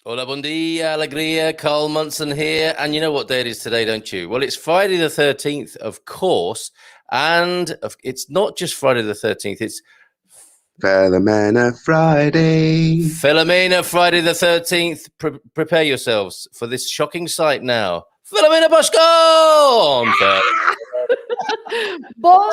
Hola, bom dia, alegria, Carl Munson here. And you know what day it is today, don't you? Well, it's Friday the 13th, of course. And it's not just Friday the 13th, it's Filomena Friday. Filomena Friday the 13th. Prepare yourselves for this shocking sight now. Filomena Pascoal! Bom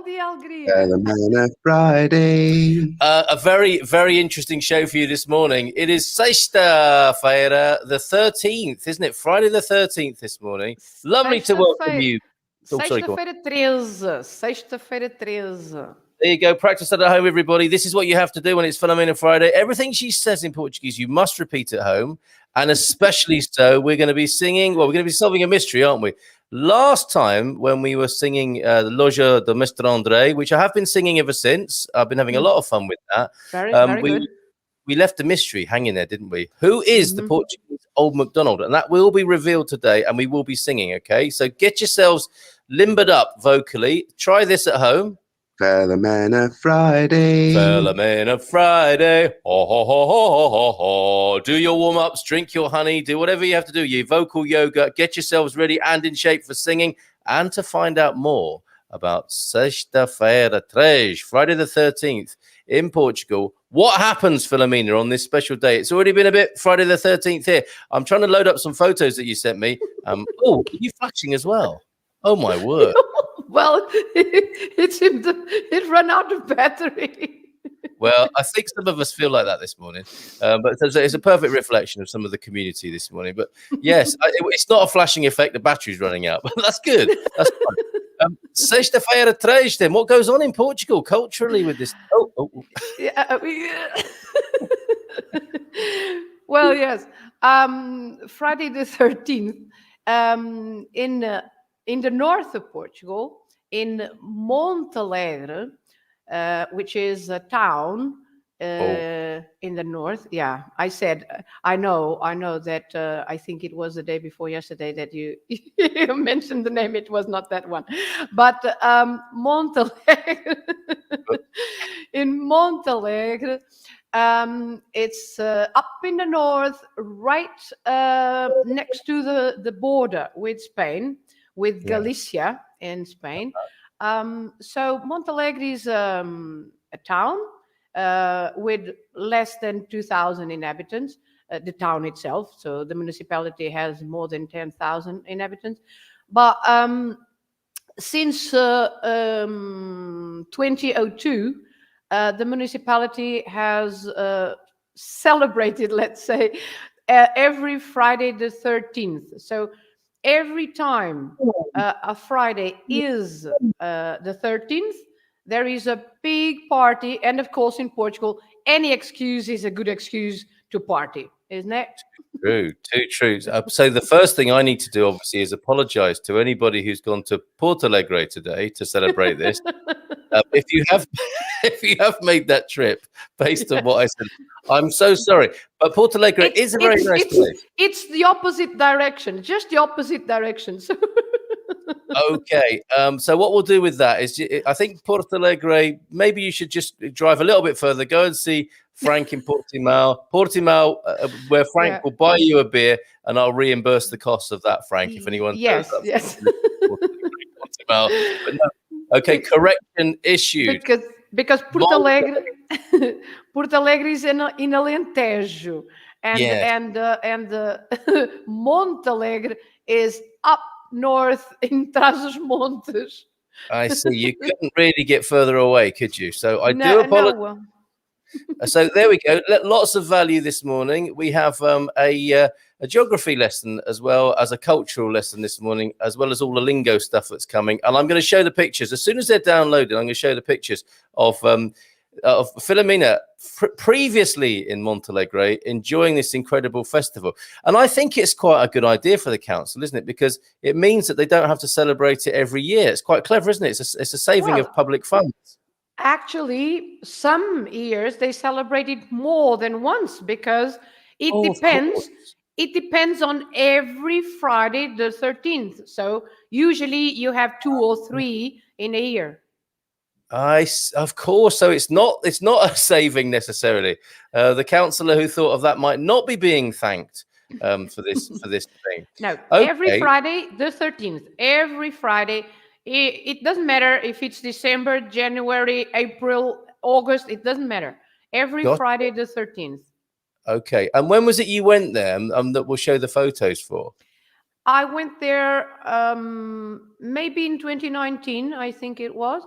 dia, alegria. Filomena Friday. A very, very interesting show for you this morning. It is sexta-feira the 13th, isn't it? Friday the 13th this morning. Lovely to welcome you. Sexta-feira 13. Sexta-feira 13. There you go. Practice that at home, everybody. This is what you have to do when it's Filomena Friday. Everything she says in Portuguese, you must repeat at home. And especially so, we're going to be singing. Well, we're going to be solving a mystery, aren't we? Last time when we were singing the Loja de Mr. André, which I have been singing ever since. I've been having a lot of fun with that. Very good. We left a mystery hanging there, didn't we? Who is the Portuguese Old McDonald? And that will be revealed today, and we will be singing, okay? So get yourselves limbered up vocally. Try this at home. Filomena Friday. Filomena Friday. Ho, ho, ho, ho, ho, ho, ho. Do your warm-ups, drink your honey, do whatever you have to do. Your vocal yoga. Get yourselves ready and in shape for singing. And to find out more about Sexta-feira 13, Friday the 13th in Portugal. What happens, Filomena, on this special day? It's already been a bit Friday the 13th here. I'm trying to load up some photos that you sent me. Oh, you flashing as well? Oh, my word. Well, it ran out of battery. Well, I think some of us feel like that this morning, but it's a perfect reflection of some of the community this morning. But yes, it's not a flashing effect. The battery's running out, but that's good. That's fine. Sexta-feira 13, then. What goes on in Portugal culturally with this? Oh. Yeah. Well, yes. Friday the 13th in the north of Portugal, in Montalegre, which is a town in the north. Yeah, I said, I know that I think it was the day before yesterday that you mentioned the name. It was not that one. But Montalegre, in Montalegre, it's up in the north, right next to the border with Spain, with Galicia in Spain. So Montalegre is a town with less than 2,000 inhabitants, the town itself. So the municipality has more than 10,000 inhabitants. But since 2002, the municipality has celebrated, let's say, every Friday the 13th. So every time a Friday is the 13th, there is a big party. And of course, in Portugal, any excuse is a good excuse to party, isn't it? Too true. So the first thing I need to do, obviously, is apologize to anybody who's gone to Portalegre today to celebrate this. If you have made that trip based on what I said, I'm so sorry. But Portalegre is a very nice place. It's the opposite direction, just the opposite direction. So okay. So what we'll do with that is, I think Portalegre, maybe you should just drive a little bit further, go and see Frank in Portimao, where Frank will buy you a beer, and I'll reimburse the cost of that, Frank, if anyone. Yes. Portimao. But no. Okay, correction issued. Because Portalegre is in Alentejo, and Montalegre is up north in Trás-os-Montes. I see. You couldn't really get further away, could you? So I do apologize. No. So there we go. Lots of value this morning. We have a geography lesson as well as a cultural lesson this morning, as well as all the lingo stuff that's coming. And I'm going to show the pictures. As soon as they're downloaded, I'm going to show the pictures of Filomena previously in Montalegre, enjoying this incredible festival. And I think it's quite a good idea for the council, isn't it? Because it means that they don't have to celebrate it every year. It's quite clever, isn't it? It's a saving of public funds. Actually, some years they celebrate it more than once, because it depends. It depends on every Friday the 13th. So usually you have 2 or 3 in a year. Of course. So it's not a saving necessarily. The councillor who thought of that might not be being thanked for this thing. No, Okay. every Friday, the 13th, every Friday. It doesn't matter if it's December, January, April, August. It doesn't matter. Every Friday, the 13th. Okay. And when was it you went there? That we'll show the photos for. I went there maybe in 2019, I think it was.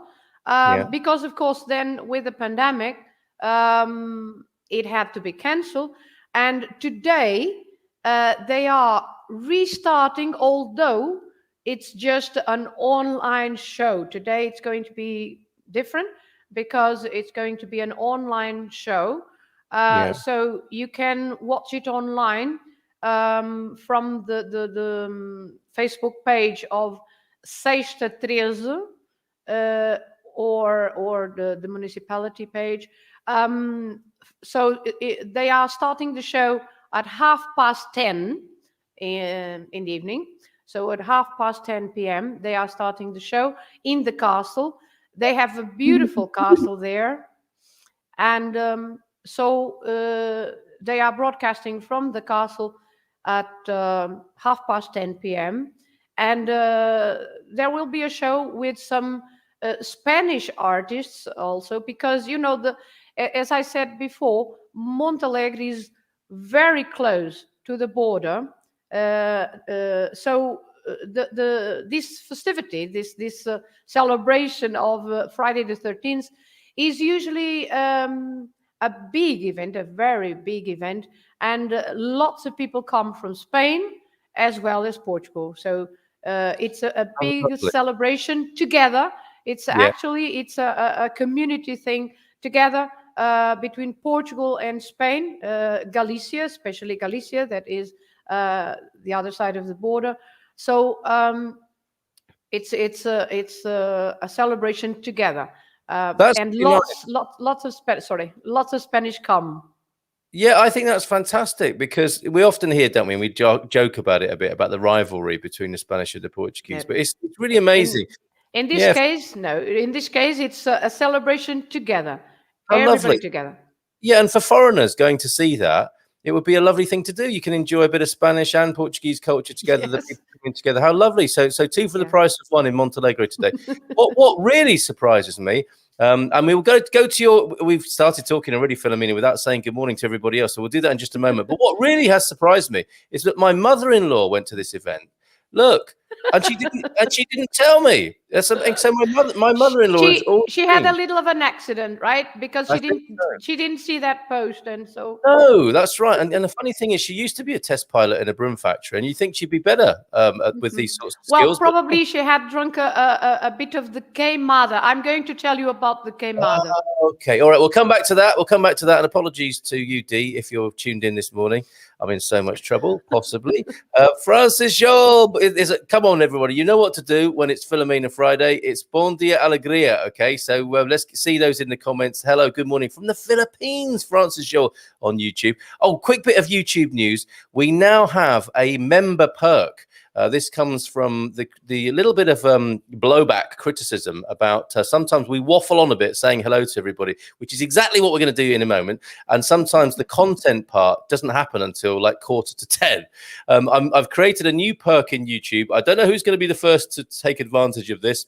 Because, of course, then with the pandemic, it had to be cancelled. And today, they are restarting, although it's just an online show. Today, it's going to be different because it's going to be an online show. So you can watch it online from the Facebook page of Sexta 13, or the municipality page. So they are starting the show at 10:30 in the evening. So at 10:30 p.m. they are starting the show in the castle. They have a beautiful castle there, and so they are broadcasting from the castle at 10:30 p.m. And there will be a show with some Spanish artists also, because, you know, as I said before, Montalegre is very close to the border. So this festivity, this celebration of Friday the 13th is usually a big event, a very big event, and lots of people come from Spain as well as Portugal. So it's a big celebration together. It's actually it's a community thing together between Portugal and Spain, Galicia, especially Galicia, that is the other side of the border. So it's a celebration together, and lots of Spanish come. Yeah, I think that's fantastic, because we often hear, don't we? And we joke about it a bit, about the rivalry between the Spanish and the Portuguese, but it's really amazing. In this case, no. In this case, it's a celebration together. Everybody lovely. Together. Yeah, and for foreigners going to see that, it would be a lovely thing to do. You can enjoy a bit of Spanish and Portuguese culture together. Yes. The people coming together. How lovely! So two for the price of one in Montalegre today. What really surprises me, and we will go to your. We've started talking already, Filomena, without saying good morning to everybody else. So we'll do that in just a moment. But what really has surprised me is that my mother-in-law went to this event. Look, and she didn't tell me. That's something. So my mother-in-law she had a little of an accident, right? Because she didn't see that post, and so no, that's right. And the funny thing is, she used to be a test pilot in a broom factory, and you think she'd be better with these sorts of skills. Well, probably she had drunk a bit of the queimada. I'm going to tell you about the queimada. Okay, all right. We'll come back to that. And apologies to you, Dee, if you're tuned in this morning. I'm in so much trouble, possibly. Francis Job, come on, everybody. You know what to do when it's Filomena Friday. It's Bon Dia Alegria, okay? So let's see those in the comments. Hello, good morning from the Philippines, Francis Job on YouTube. Oh, quick bit of YouTube news. We now have a member perk. This comes from the little bit of blowback criticism about sometimes we waffle on a bit saying hello to everybody, which is exactly what we're going to do in a moment. And sometimes the content part doesn't happen until like 9:45. I've created a new perk in YouTube. I don't know who's going to be the first to take advantage of this.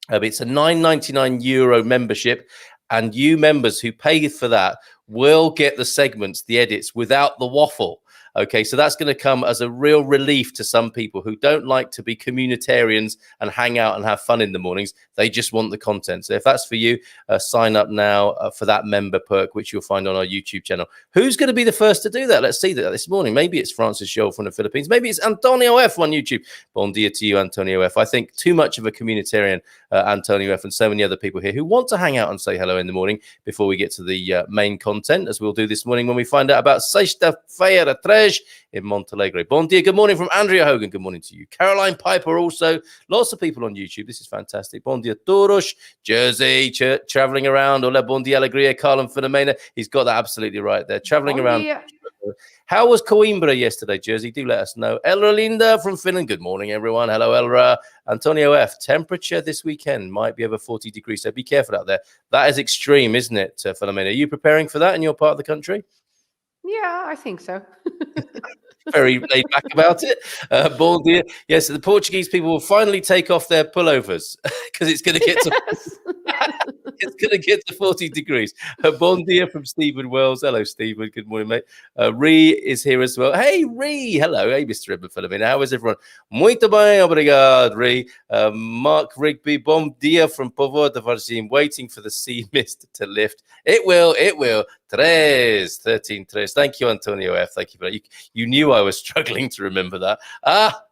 It's a €9.99 membership, and you members who pay for that will get the segments, the edits, without the waffle. Okay, so that's going to come as a real relief to some people who don't like to be communitarians and hang out and have fun in the mornings. They just want the content. So if that's for you, sign up now for that member perk, which you'll find on our YouTube channel. Who's going to be the first to do that? Let's see that this morning. Maybe it's Francis Scholl from the Philippines. Maybe it's Antonio F on YouTube. Bon dia to you, Antonio F. I think too much of a communitarian, Antonio F, and so many other people here who want to hang out and say hello in the morning before we get to the main content, as we'll do this morning when we find out about Sexta Feira 13 in Montalegre. Bon dia. Good morning from Andrea Hogan. Good morning to you. Caroline Piper also. Lots of people on YouTube. This is fantastic. Bon dia todos. Jersey, traveling around. Hola, bon dia alegria. Carl and Filomena. He's got that absolutely right there. Traveling around. How was Coimbra yesterday, Jersey? Do let us know. Elra Linda from Finland. Good morning, everyone. Hello, Elra. Antonio F. Temperature this weekend might be over 40 degrees, so be careful out there. That is extreme, isn't it, Filomena? Are you preparing for that in your part of the country? Yeah, I think so. Very laid back about it. Bom dia. Yes, the Portuguese people will finally take off their pullovers because it's going to get to it's going to get to 40 degrees. Bom dia from Stephen Wells. Hello, Stephen. Good morning, mate. Ree is here as well. Hey, Ree. Hello. Hey, Mr. Edmund Filomena. How is everyone? Muito bem, obrigado, Ree. Mark Rigby. Bom dia from Povo de Varzim. Waiting for the sea mist to lift. It will. It will. 13. Thank you, Antonio F. Thank you for that. You knew I was struggling to remember that.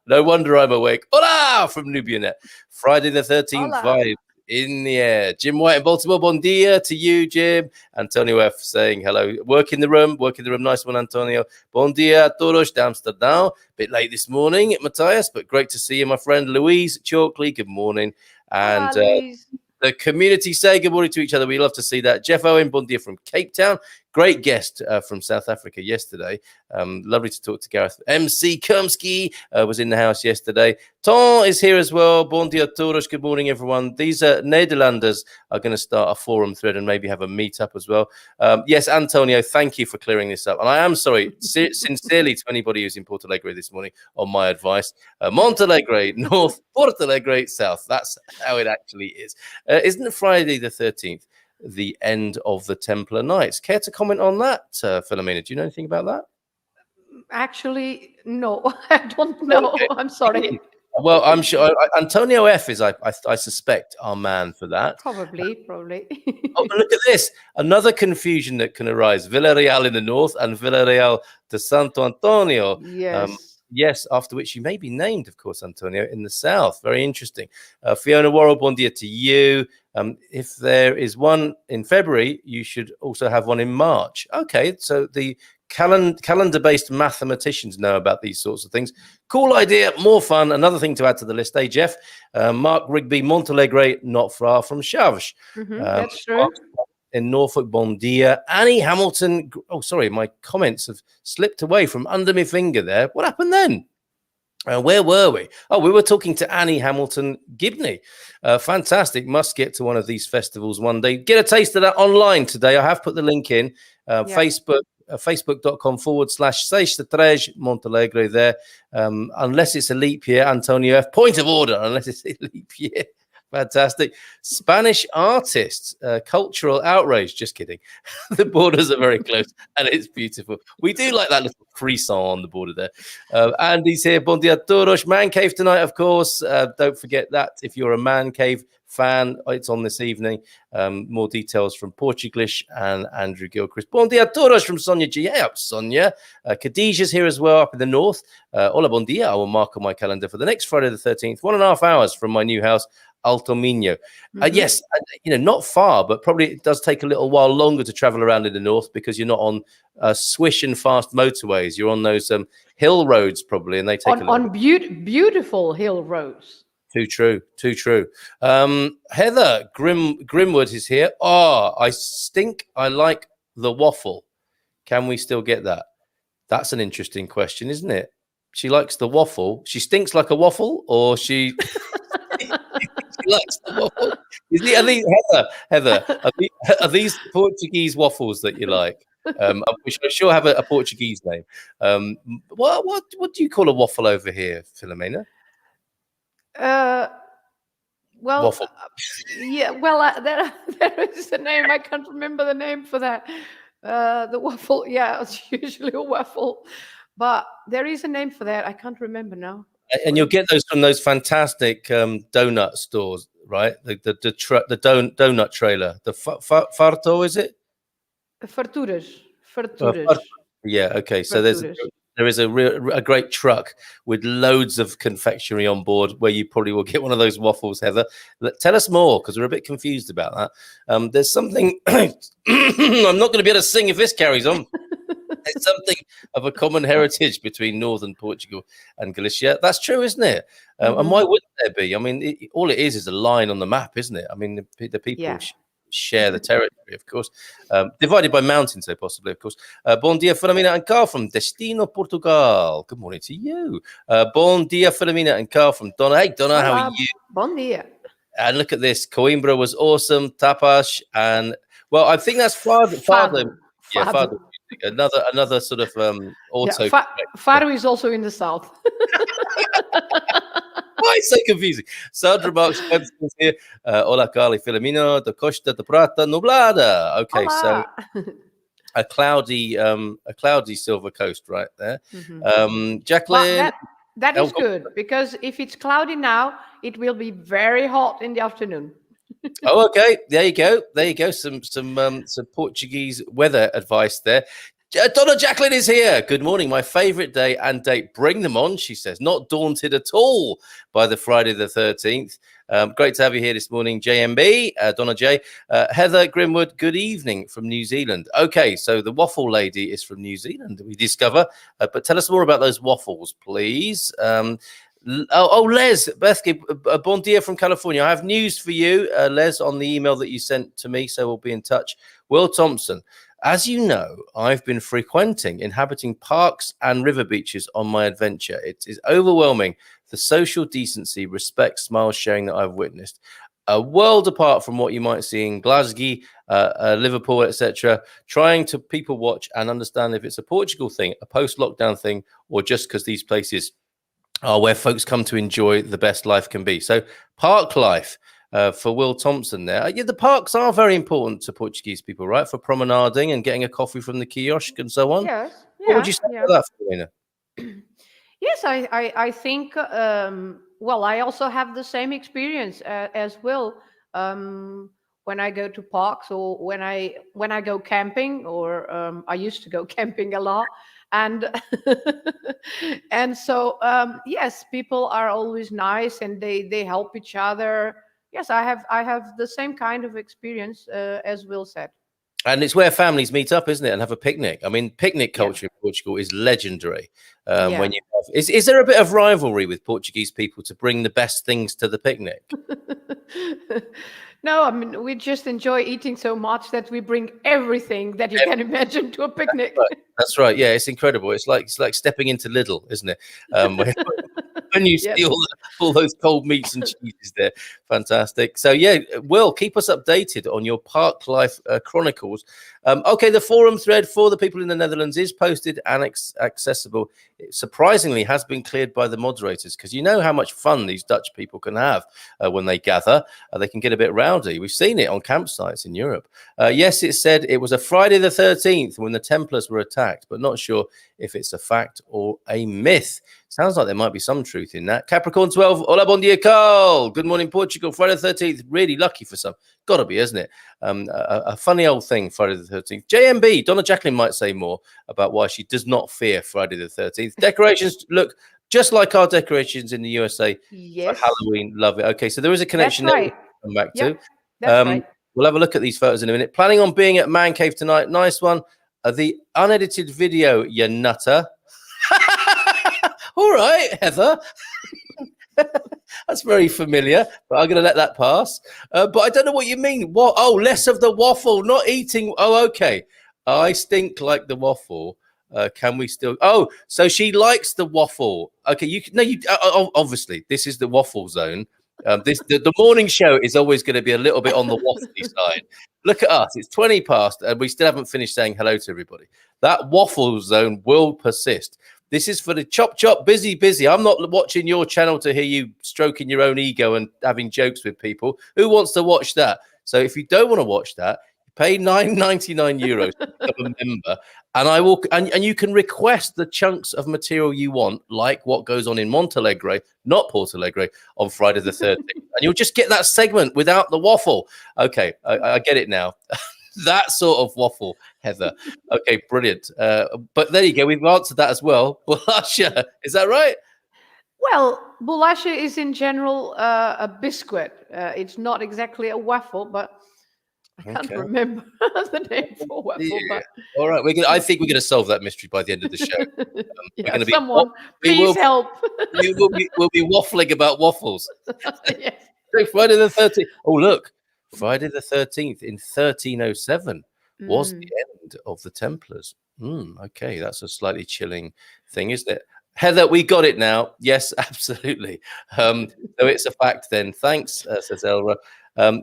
No wonder I'm awake. Hola from Nubianet. Friday the 13th vibe in the air. Jim White in Baltimore. Bon dia to you, Jim. Antonio F saying hello. Work in the room. Nice one, Antonio. Bon dia a todos de Amsterdam. Bit late this morning, Matthias, but great to see you, my friend. Louise Chalkley, good morning. And the community say good morning to each other. We love to see that. Jeff Owen, bon dia from Cape Town. Great guest from South Africa yesterday. Lovely to talk to Gareth. MC Kumsky was in the house yesterday. Ton is here as well. Bon dia todos. Good morning, everyone. These Nederlanders are going to start a forum thread and maybe have a meetup as well. Yes, Antonio, thank you for clearing this up. And I am sorry, sincerely, to anybody who's in Portalegre this morning on my advice. Montalegre, North, Portalegre, South. That's how it actually is. Isn't it Friday the 13th? The end of the Templar Nights. Care to comment on that, Filomena? Do you know anything about that? Actually, no, I don't know. Okay. I'm sorry. Well, I'm sure Antonio F is, I suspect, our man for that. Probably. Oh, look at this. Another confusion that can arise. Villarreal in the north and Villarreal de Santo Antonio. Yes. Yes, after which you may be named, of course, Antonio, in the south. Very interesting. Fiona Worrell, bon dia to you. If there is one in February, you should also have one in March. Okay, so the calendar-based mathematicians know about these sorts of things. Cool idea, more fun. Another thing to add to the list, Jeff? Mark Rigby, Montalegre, not far from Chaves. That's true. In Norfolk, bon dia. Annie Hamilton. Oh, sorry, my comments have slipped away from under my finger there. What happened then? Where were we? Oh, we were talking to Annie Hamilton Gibney. Fantastic. Must get to one of these festivals one day. Get a taste of that online today. I have put the link in. Facebook. Facebook.com/63 Montalegre there. Unless it's a leap year, Antonio F. Point of order, unless it's a leap year. Fantastic. Spanish artists, cultural outrage. Just kidding. The borders are very close and it's beautiful. We do like that little frisson on the border there. Andy's here. Bon dia todos. Man Cave tonight, of course. Don't forget that if you're a Man Cave fan, it's on this evening. More details from Portuglish and Andrew Gilchrist. Bon dia todos from Sonia G. Hey up, Sonia. Khadijah's here as well up in the north. Hola, bon dia. I will mark on my calendar for the next Friday the 13th, 1.5 hours from my new house, Alto Minho. Yes, not far, but probably it does take a little while longer to travel around in the north because you're not on swish and fast motorways. You're on those hill roads probably, and they take on beautiful hill roads. Too true. Heather Grimwood is here. I stink. I like the waffle. Can we still get that? That's an interesting question, isn't it? She likes the waffle. She stinks like a waffle, or she... She likes the waffle. Heather, are these Portuguese waffles that you like? We should sure have a Portuguese name. What do you call a waffle over here, Filomena? Waffle. There is a name. I can't remember the name for that. The waffle. Yeah, it's usually a waffle, but there is a name for that. I can't remember now. And you'll get those from those fantastic donut stores, right? The donut trailer. The farto, is it? Farturas. Yeah. Okay. So there is a great truck with loads of confectionery on board where you probably will get one of those waffles, Heather. Tell us more because we're a bit confused about that. There's something I'm not going to be able to sing if this carries on. It's something of a common heritage between northern Portugal and Galicia. That's true, isn't it? And why wouldn't there be? I mean, all it is a line on the map, isn't it? I mean, the people share the territory, of course. Divided by mountains, though, possibly, of course. Bom dia, Filomena and Carl from Destino, Portugal. Good morning to you. Bom dia, Filomena and Carl from Donna. Hey, Donna, how are you? Bom dia. And look at this. Coimbra was awesome. Tapas. And, well, I think that's Father. Yeah, Father. Another sort of auto. Yeah, Faro is also in the south. Why so confusing? Sandra Marks here. Hola, Carly Filomeno, da Costa da Prata Nublada. Okay, Hola. so a cloudy Silver Coast right there. Jacqueline. Well, that is good, because if it's cloudy now, it will be very hot in the afternoon. Oh, okay. There you go. Some Portuguese weather advice there. Donna Jacqueline is here. Good morning. My favorite day and date. Bring them on, she says. Not daunted at all by the Friday the 13th. Great to have you here this morning, JMB, Donna J. Heather Grimwood, good evening from New Zealand. Okay, so the waffle lady is from New Zealand, we discover. But tell us more about those waffles, please. Les, Bethke, bon dia from California. I have news for you, Les, on the email that you sent to me, so we'll be in touch. Will Thompson. As you know, I've been inhabiting parks and river beaches on my adventure. It is overwhelming, the social decency, respect, smile sharing that I've witnessed. A world apart from what you might see in Glasgow, Liverpool, etc. Trying to people watch and understand if it's a Portugal thing, a post-lockdown thing, or just because these places are where folks come to enjoy the best life can be. So park life. For Will Thompson there. Yeah, the parks are very important to Portuguese people, right? For promenading and getting a coffee from the kiosk and so on. Yes. What would you say about that, Filomena? Yes, I think, well, I also have the same experience as Will. When I go to parks, or when I go camping, or I used to go camping a lot. And and so, yes, people are always nice, and they help each other. Yes, I have the same kind of experience as Will said. And it's where families meet up, isn't it, and have a picnic. I mean, picnic culture in Portugal is legendary. When you have, is there a bit of rivalry with Portuguese people to bring the best things to the picnic? No, I mean, we just enjoy eating so much that we bring everything that you can imagine to a picnic. That's right. Yeah, it's incredible. It's like stepping into Lidl, isn't it? When you see all those cold meats and cheeses there. Fantastic. So, yeah, Will, keep us updated on your park life chronicles. Okay, the forum thread for the people in the Netherlands is posted and accessible. It surprisingly has been cleared by the moderators, because you know how much fun these Dutch people can have when they gather. They can get a bit rowdy. We've seen it on campsites in Europe. Yes, it said it was a Friday the 13th when the Templars were attacked, but not sure if it's a fact or a myth. Sounds like there might be some truth in that. Capricorn 12, hola, bon dia, Carl. Good morning, Portugal. Friday the 13th, really lucky for some. Got to be, isn't it? A funny old thing, Friday the 13th. JMB, Donna Jacqueline might say more about why she does not fear Friday the 13th. Decorations look just like our decorations in the USA for Halloween. Love it. Okay, so there is a connection there we'll come back to. That's right. We'll have a look at these photos in a minute. Planning on being at Man Cave tonight. Nice one. The unedited video, you nutter. All right, Heather. That's very familiar, but I'm going to let that pass. But I don't know what you mean. What? Oh, less of the waffle, not eating. Oh, okay. I stink like the waffle. Can we still? Oh, so she likes the waffle. Okay, you can. No, you. Obviously, this is the waffle zone. The morning show is always going to be a little bit on the waffly side. Look at us. It's 20 past, and we still haven't finished saying hello to everybody. That waffle zone will persist. This is for the chop, busy. I'm not watching your channel to hear you stroking your own ego and having jokes with people. Who wants to watch that? So if you don't want to watch that, pay €9.99 to become a member, and I will. And you can request the chunks of material you want, like what goes on in Montalegre, not Portalegre, on Friday the 13th, and you'll just get that segment without the waffle. Okay, I get it now. That sort of waffle, Heather. Okay, brilliant. But there you go. We've answered that as well. Bolacha, is that right? Well, bolacha is in general a biscuit. It's not exactly a waffle, but I can't remember the name for waffle. But... All right, I think we're going to solve that mystery by the end of the show. Someone, please help. We'll be waffling about waffles. Yes. Friday the 13th. Oh, look. Friday the 13th in 1307 was Mm. the end of the Templars. Okay, that's a slightly chilling thing, isn't it? Heather, we got it now. Yes, absolutely. So it's a fact then. Thanks, says Elra.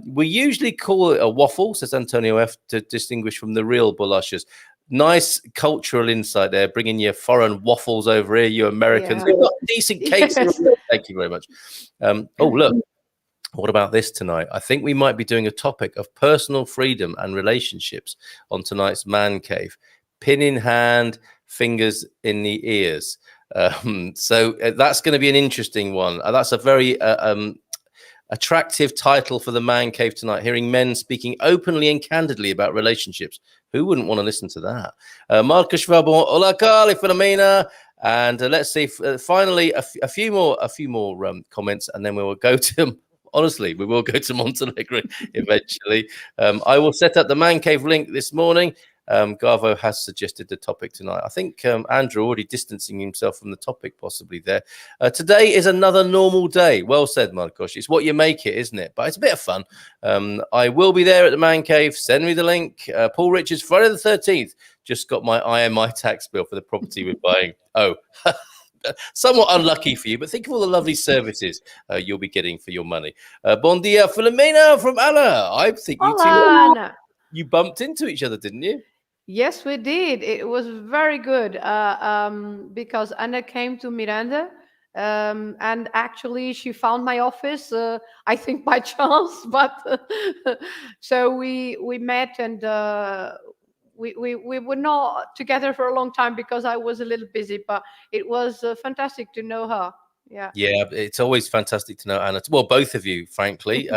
We usually call it a waffle, says Antonio F, to distinguish from the real bullashers. Nice cultural insight there, bringing your foreign waffles over here, you Americans. Yeah. We've got decent cakes. Yes. Thank you very much. Oh, look. What about this tonight? I think we might be doing a topic of personal freedom and relationships on tonight's Man Cave. Pin in hand, fingers in the ears. So that's going to be an interesting one. That's a very attractive title for the Man Cave tonight, hearing men speaking openly and candidly about relationships. Who wouldn't want to listen to that? Marcus Schwabon, hola, Carly, Filomena. And let's see, finally, a few more comments, and then we will go to... Honestly, we will go to Montalegre eventually. I will set up the Man Cave link this morning. Garvo has suggested the topic tonight. I think Andrew already distancing himself from the topic possibly there. Today is another normal day. Well said, Marcos. It's what you make it, isn't it? But it's a bit of fun. I will be there at the Man Cave. Send me the link. Paul Richards, Friday the 13th. Just got my IMI tax bill for the property we're buying. Oh, somewhat unlucky for you, but think of all the lovely services you'll be getting for your money. Bon dia, Filomena from Anna. I think you Hola, two, Anna. you bumped into each other, didn't you? Yes, we did. It was very good because Anna came to Miranda, and actually she found my office, I think by chance, but so we met, and we were not together for a long time because I was a little busy, but it was fantastic to know her. Yeah. Yeah, it's always fantastic to know Anna. Well, both of you, frankly,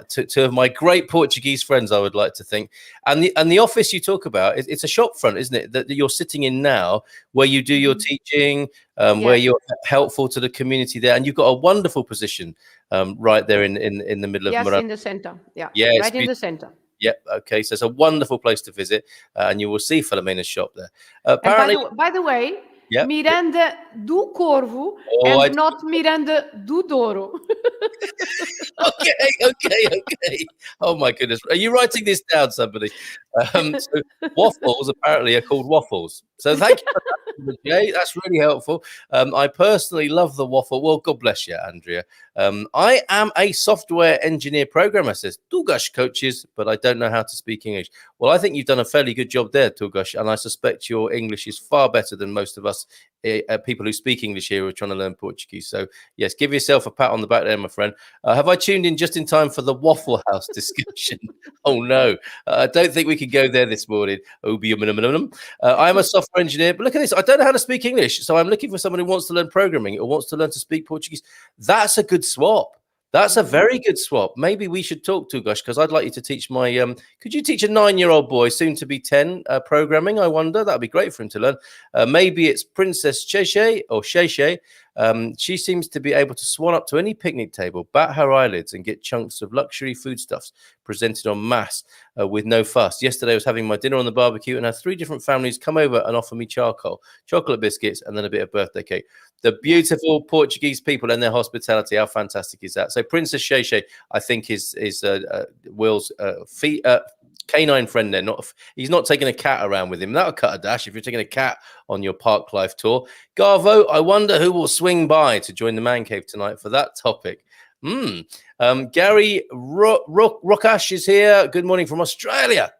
two of my great Portuguese friends, I would like to think. And the office you talk about, it's a shop front, isn't it? That you're sitting in now, where you do your teaching, where you're helpful to the community there, and you've got a wonderful position right there in the middle of Miranda. In the center. Yeah, right in the center. Yep. Okay. So it's a wonderful place to visit, and you will see Filomena's shop there. Apparently, and by the way, yep. Miranda do Corvo and not Miranda do Douro. Okay. Oh my goodness. Are you writing this down, somebody? So waffles apparently are called waffles. So thank you for that, Jay. That's really helpful. I personally love the waffle. Well, God bless you, Andrea. I am a software engineer programmer, says Tugash coaches, but I don't know how to speak English. Well, I think you've done a fairly good job there, Tugash, and I suspect your English is far better than most of us people who speak English here who are trying to learn Portuguese. So, yes, give yourself a pat on the back there, my friend. Have I tuned in just in time for the Waffle House discussion? Oh, no. I don't think we can go there this morning. I'm a software engineer, but look at this. I don't know how to speak English, so I'm looking for someone who wants to learn programming or wants to learn to speak Portuguese. That's a good swap. That's a very good swap. Maybe we should talk to Gosh, because I'd like you to teach my could you teach a 9-year-old boy, soon to be 10, programming? I wonder. That'd be great for him to learn. Maybe it's Princess Cheche or Sheshe. She seems to be able to swan up to any picnic table, bat her eyelids, and get chunks of luxury foodstuffs presented en masse with no fuss. Yesterday I was having my dinner on the barbecue and had 3 different families come over and offer me charcoal, chocolate biscuits, and then a bit of birthday cake. The beautiful Portuguese people and their hospitality. How fantastic is that? So Princess Sheshe, I think, is Will's canine friend there. He's not taking a cat around with him. That'll cut a dash if you're taking a cat on your Park Life tour. Garvo, I wonder who will swing by to join the Man Cave tonight for that topic. Gary Rockash is here. Good morning from Australia.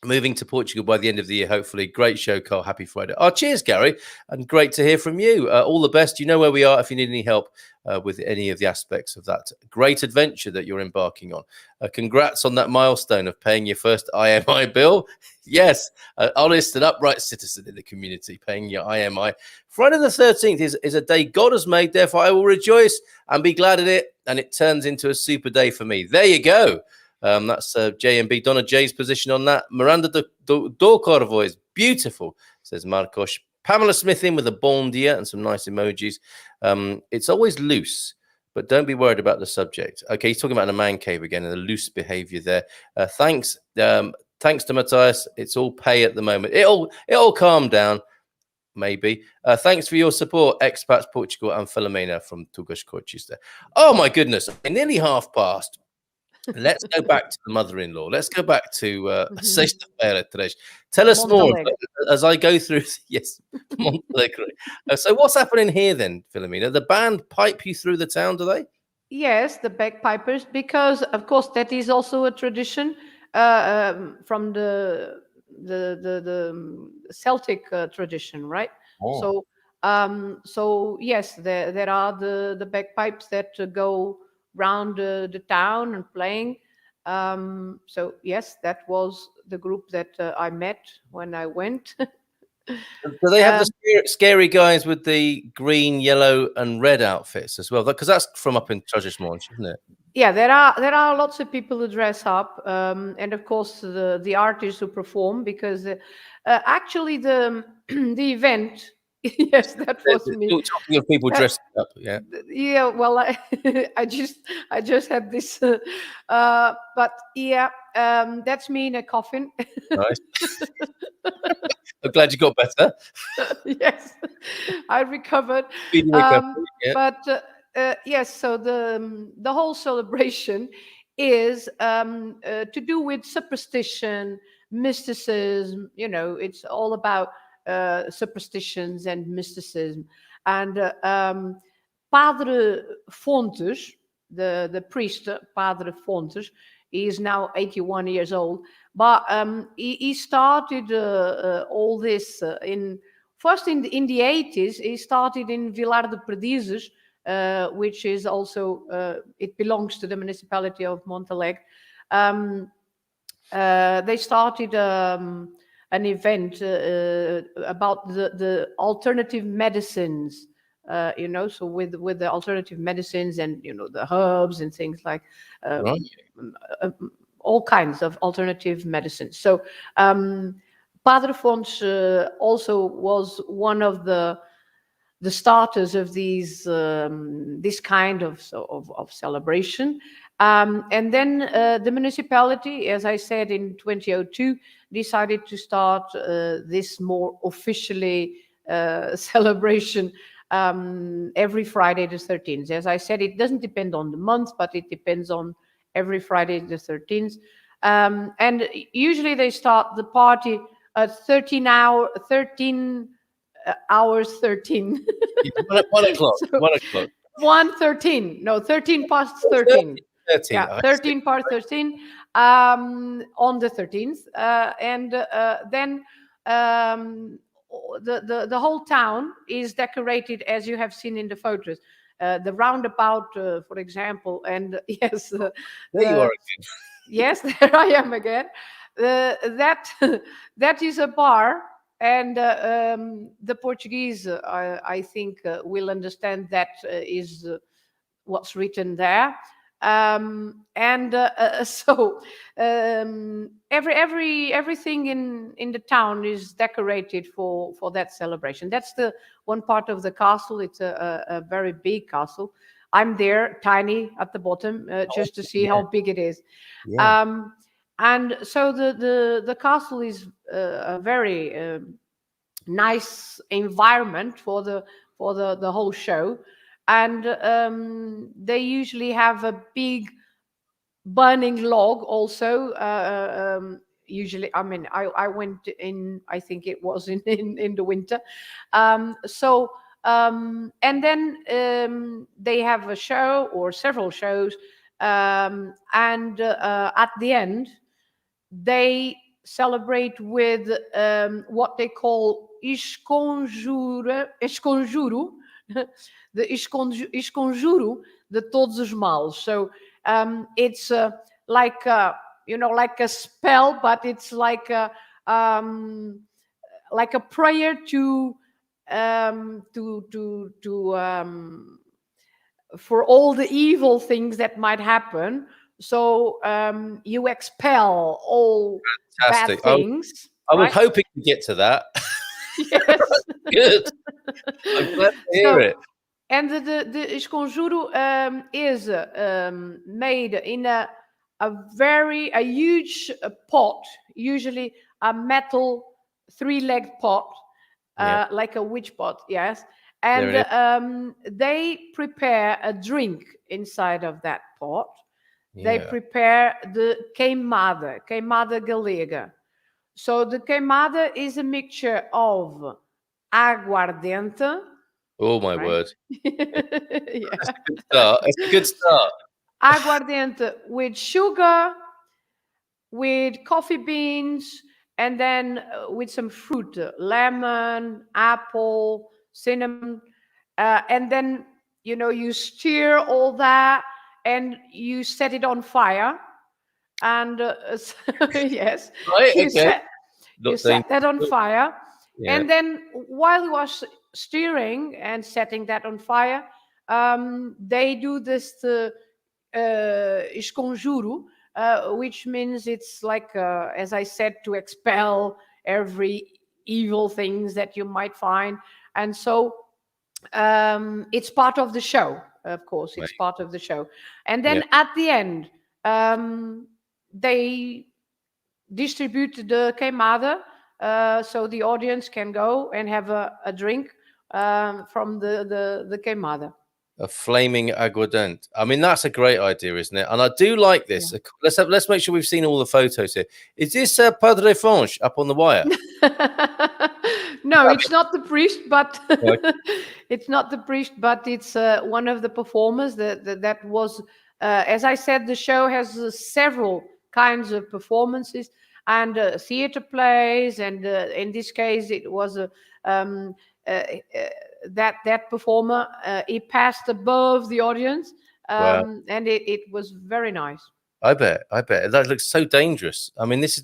Moving to Portugal by the end of the year, hopefully. Great show, Carl. Happy Friday. Cheers, Gary. And great to hear from you. All the best. You know where we are if you need any help with any of the aspects of that great adventure that you're embarking on. Congrats on that milestone of paying your first IMI bill. Yes, an honest and upright citizen in the community paying your IMI. Friday the 13th is a day God has made. Therefore, I will rejoice and be glad in it. And it turns into a super day for me. There you go. That's JMB. Donna J's position on that. Miranda do Corvo is beautiful, says Marcos. Pamela Smith in with a bon dia and some nice emojis. It's always loose, but don't be worried about the subject. Okay, he's talking about a man cave again and the loose behavior there. Thanks to Matthias. It's all pay at the moment. It'll calm down, maybe. Thanks for your support, Expats Portugal and Filomena from Tugas Coaches there. Oh, my goodness. Nearly half past. Let's go back to the mother-in-law. Let's go back to Mhm. Sexta-feira, Teresa. Tell us more Montalegre. as I go through. Yes, Montalegre. So what's happening here then, Filomena? The band pipe you through the town, do they? Yes, the bagpipers, because of course that is also a tradition from the Celtic tradition, right? Oh. So yes, there are the bagpipes that go round the town and playing. So yes, that was the group that I met when I went. Do they have the Um, scary guys with the green, yellow, and red outfits as well? Because that's from up in Trudgesmorn, isn't it? Yeah, there are lots of people who dress up, and of course the artists who perform, because actually the the event, yes, that was me. Talking of people Uh, dressing up, yeah. yeah, well, I just had this, but yeah, that's me in a coffin. Nice. I'm glad you got better. Yes, I recovered. Speedy Um, recovery, yeah. but yes, so the whole celebration is to do with superstition, mysticism. It's all about superstitions and mysticism. And Padre Fontes, the priest, Padre Fontes, he is now 81 years old. But he started all this first in the 80s. He started in Vilar de Perdizes, which is also it belongs to the municipality of Montalegre. They started an event about the alternative medicines. So with the alternative medicines and the herbs and things like Right. uh, all kinds of alternative medicines. So Padre Fontes also was one of the starters of this kind of celebration. And then the municipality, as I said, in 2002, decided to start this more officially celebration every Friday the 13th. As I said, it doesn't depend on the month, but it depends on every Friday the 13th. And usually they start the party at 13 hours 13. 1 o'clock. So 1 o'clock. 1:13. No, 13 past 13. 13. Yeah, I see. 13 past 13 on the 13th. And then the whole town is decorated as you have seen in the photos. The roundabout, for example, and yes, There you are again. yes, there I am again. That that is a bar, and the Portuguese, I think, will understand that is what's written there. And so everything in the town is decorated for that celebration. That's the one part of the castle. It's a very big castle. I'm there, tiny at the bottom, just to see how big it is. Yeah. And so the castle is a very nice environment for the whole show. And they usually have a big burning log also. Usually, I mean, I went in, I think it was in the winter. And then they have a show or several shows. And at the end, they celebrate with what they call esconjuro, the esconjuro de todos os males. So it's like like a spell, but it's like a prayer to for all the evil things that might happen. So you expel all Fantastic. bad things. I was right? hoping to get to that. Yes. Good. I'm glad to hear it. And the esconjuro is made in a huge pot, usually a metal 3-legged pot, Yeah. like a witch pot, yes. There it And they prepare a drink inside of that pot they prepare the queimada galega. So the queimada is a mixture of aguardente. Oh my Right? word! Yeah. That's a good start. It's a good start. Aguardente with sugar, with coffee beans, and then with some fruit, lemon, apple, cinnamon, and then you stir all that and you set it on fire. And yes, Right. you Okay. set that on fire, Yeah. and then while you are stirring and setting that on fire, they do this esconjuro, which means it's like, as I said, to expel every evil things that you might find. And so it's part of the show, of course. It's part of the show. And then at the end, they distribute the queimada, so the audience can go and have a drink from the queimada. A flaming aguardente. I mean, that's a great idea, isn't it? And I do like this. Yeah. Let's make sure we've seen all the photos here. Is this Padre Fonch up on the wire? No, it's not the priest, but it's not the priest, but it's one of the performers that was, as I said, the show has several kinds of performances and theater plays, and in this case, it was that performer, he passed above the audience, and it was very nice. I bet that looks so dangerous. I mean, this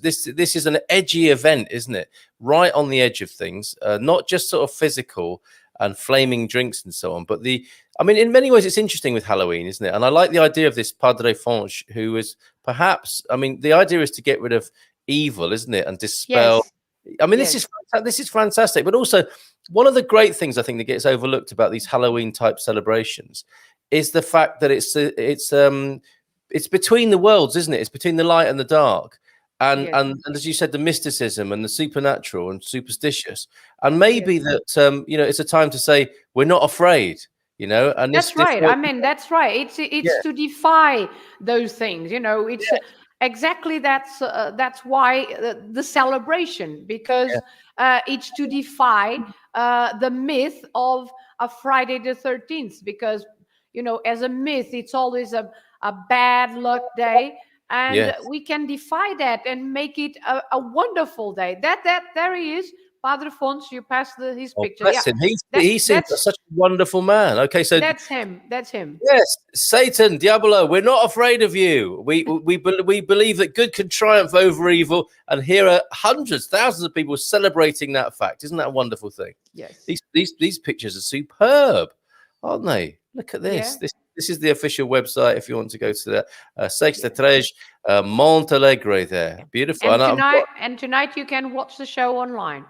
is an edgy event, isn't it? Right on the edge of things, not just sort of physical and flaming drinks and so on, but I mean, in many ways, it's interesting with Halloween, isn't it? And I like the idea of this Padre Fonch, who is perhaps, I mean, the idea is to get rid of evil, isn't it, and dispel. Yes. I mean, this is fantastic, but also one of the great things I think that gets overlooked about these Halloween type celebrations is the fact that it's between the worlds, isn't it? It's between the light and the dark, and as you said, the mysticism and the supernatural and superstitious, and maybe that it's a time to say we're not afraid. And that's right. I mean, that's right. It's to defy those things. It's exactly that's why the celebration, because it's to defy the myth of a Friday the 13th, because as a myth, it's always a bad luck day, and we can defy that and make it a wonderful day. There he is. Padre Fonch, you passed his picture. Bless him. He seems such a wonderful man. Okay, so that's him. Yes, Satan, Diabolo, we're not afraid of you. We believe that good can triumph over evil, and here are hundreds, thousands of people celebrating that fact. Isn't that a wonderful thing? Yes. These pictures are superb, aren't they? Look at this. This is the official website if you want to go to that. Sexta-3, Montalegre there. Beautiful. And tonight you can watch the show online.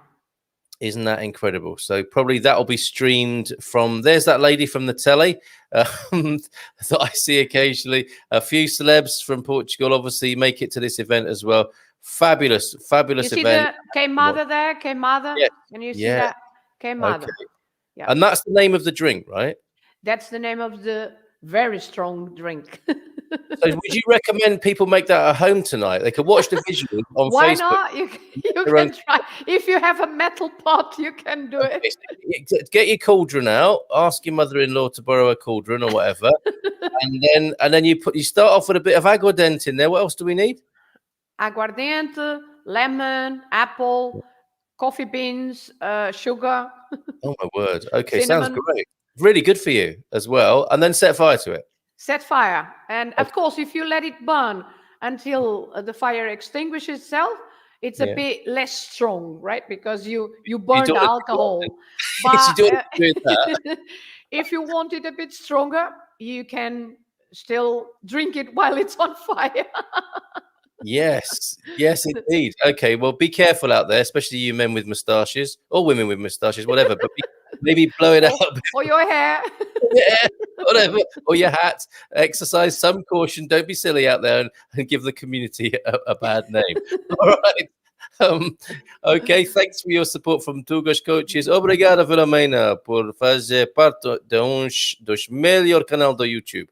Isn't that incredible? So probably that'll be streamed from, there's that lady from the telly that I see occasionally. A few celebs from Portugal obviously make it to this event as well. Fabulous event. You see the queimada there? Queimada? Yeah. And you see that? Queimada. Okay. Yeah. And that's the name of the drink, right? That's the name of the very strong drink. So would you recommend people make that at home tonight? They could watch the visual on Why Facebook. not? You can try. If you have a metal pot, you can do it. Get your cauldron out. Ask your mother-in-law to borrow a cauldron or whatever, and then you start off with a bit of aguardente in there. What else do we need? Aguardente, lemon, apple, coffee beans, sugar. Oh my word! Okay, cinnamon. Sounds great. Really good for you as well. And then set fire to it. Set fire. And of course, if you let it burn until the fire extinguishes itself, it's a bit less strong, right? Because you burn the alcohol. But if you want it a bit stronger, you can still drink it while it's on fire. Yes, indeed. Okay, well, be careful out there, especially you men with moustaches or women with moustaches, whatever. But maybe blow it out. Or your hair. Yeah, whatever. Or your hat. Exercise some caution. Don't be silly out there and give the community a bad name. All right. Okay, thanks for your support from Tugas Coaches. Obrigado, Filomena, por fazer parte dos melhor canal do YouTube.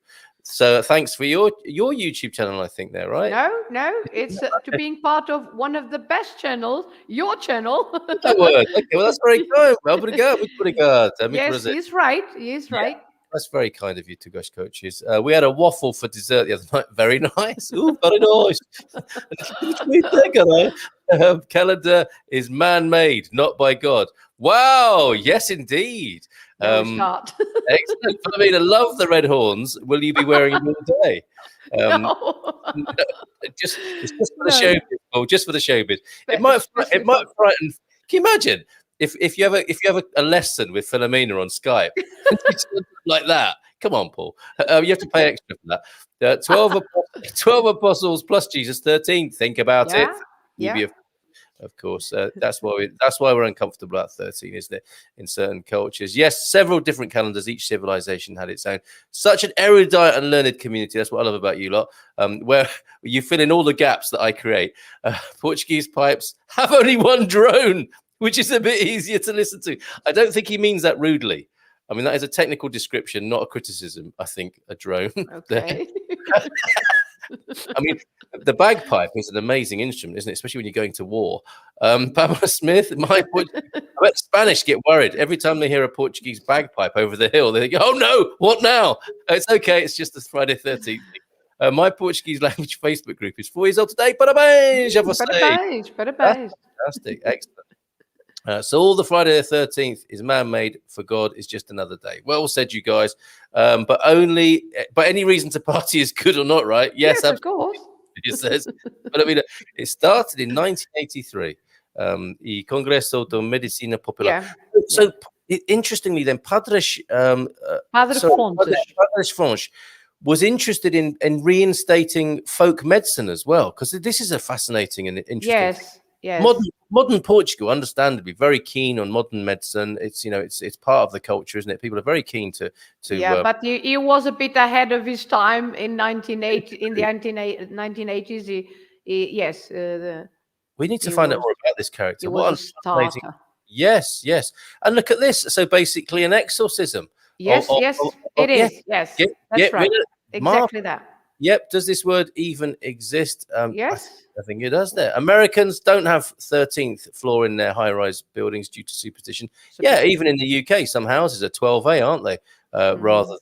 So thanks for your YouTube channel, I think there, right? No, it's to being part of one of the best channels, your channel. That word. Okay, well, that's very kind. Obrigado, muito obrigado. Muito Yes, prazer. he's right. He is Yeah. right. That's very kind of you to Gosh Coaches. We had a waffle for dessert the other night. Very nice. Ooh, very nice. Calendar is man-made, not by God. Wow. Yes, indeed. No, it's not. Excellent. I love the red horns. Will you be wearing them all day? No. It's just for the No. showbiz. Oh, just for the showbiz. It Especially might frighten. Can you imagine if you have a lesson with Filomena on Skype like that? Come on, Paul. You have to pay extra for that. 12 apostles plus Jesus 13. Think about it. Yeah. Of course, that's why we're uncomfortable at 13, isn't it? In certain cultures, yes, several different calendars. Each civilization had its own. Such an erudite and learned community. That's what I love about you lot. Where you fill in all the gaps that I create. Portuguese pipes have only one drone, which is a bit easier to listen to. I don't think he means that rudely. I mean, that is a technical description, not a criticism. I think a drone. Okay. I mean, the bagpipe is an amazing instrument, isn't it? Especially when you're going to war. Pamela Smith, I bet Spanish get worried every time they hear a Portuguese bagpipe over the hill. They think, "Oh no, what now?" It's okay. It's just the Friday 13th. My Portuguese language Facebook group is 4 years old today. Parabéns, já você. Parabéns. Fantastic, excellent. So all the Friday the 13th is man-made. For God is just another day. Well said, you guys. But any reason to party is good or not, right? Yes, of course. It says. But I mean, it started in 1983. The Congresso de Medicina Popular. Yeah. So interestingly, then Padres Fontes was interested in reinstating folk medicine as well, because this is a fascinating and interesting thing. Yes. Modern Portugal, understandably, very keen on modern medicine. It's it's part of the culture, isn't it? People are very keen to. Yeah, but he was a bit ahead of his time in 1980. In the 1980s, yes. We need to find out more about this character. He was a starter. Yes, and look at this. So basically, an exorcism. Yes, it is. Yes, that's right. Exactly that. Yep. Does this word even exist? Yes. I think it does there. Americans don't have 13th floor in their high-rise buildings due to superstition. Yeah, even in the UK, some houses are 12A, aren't they? Rather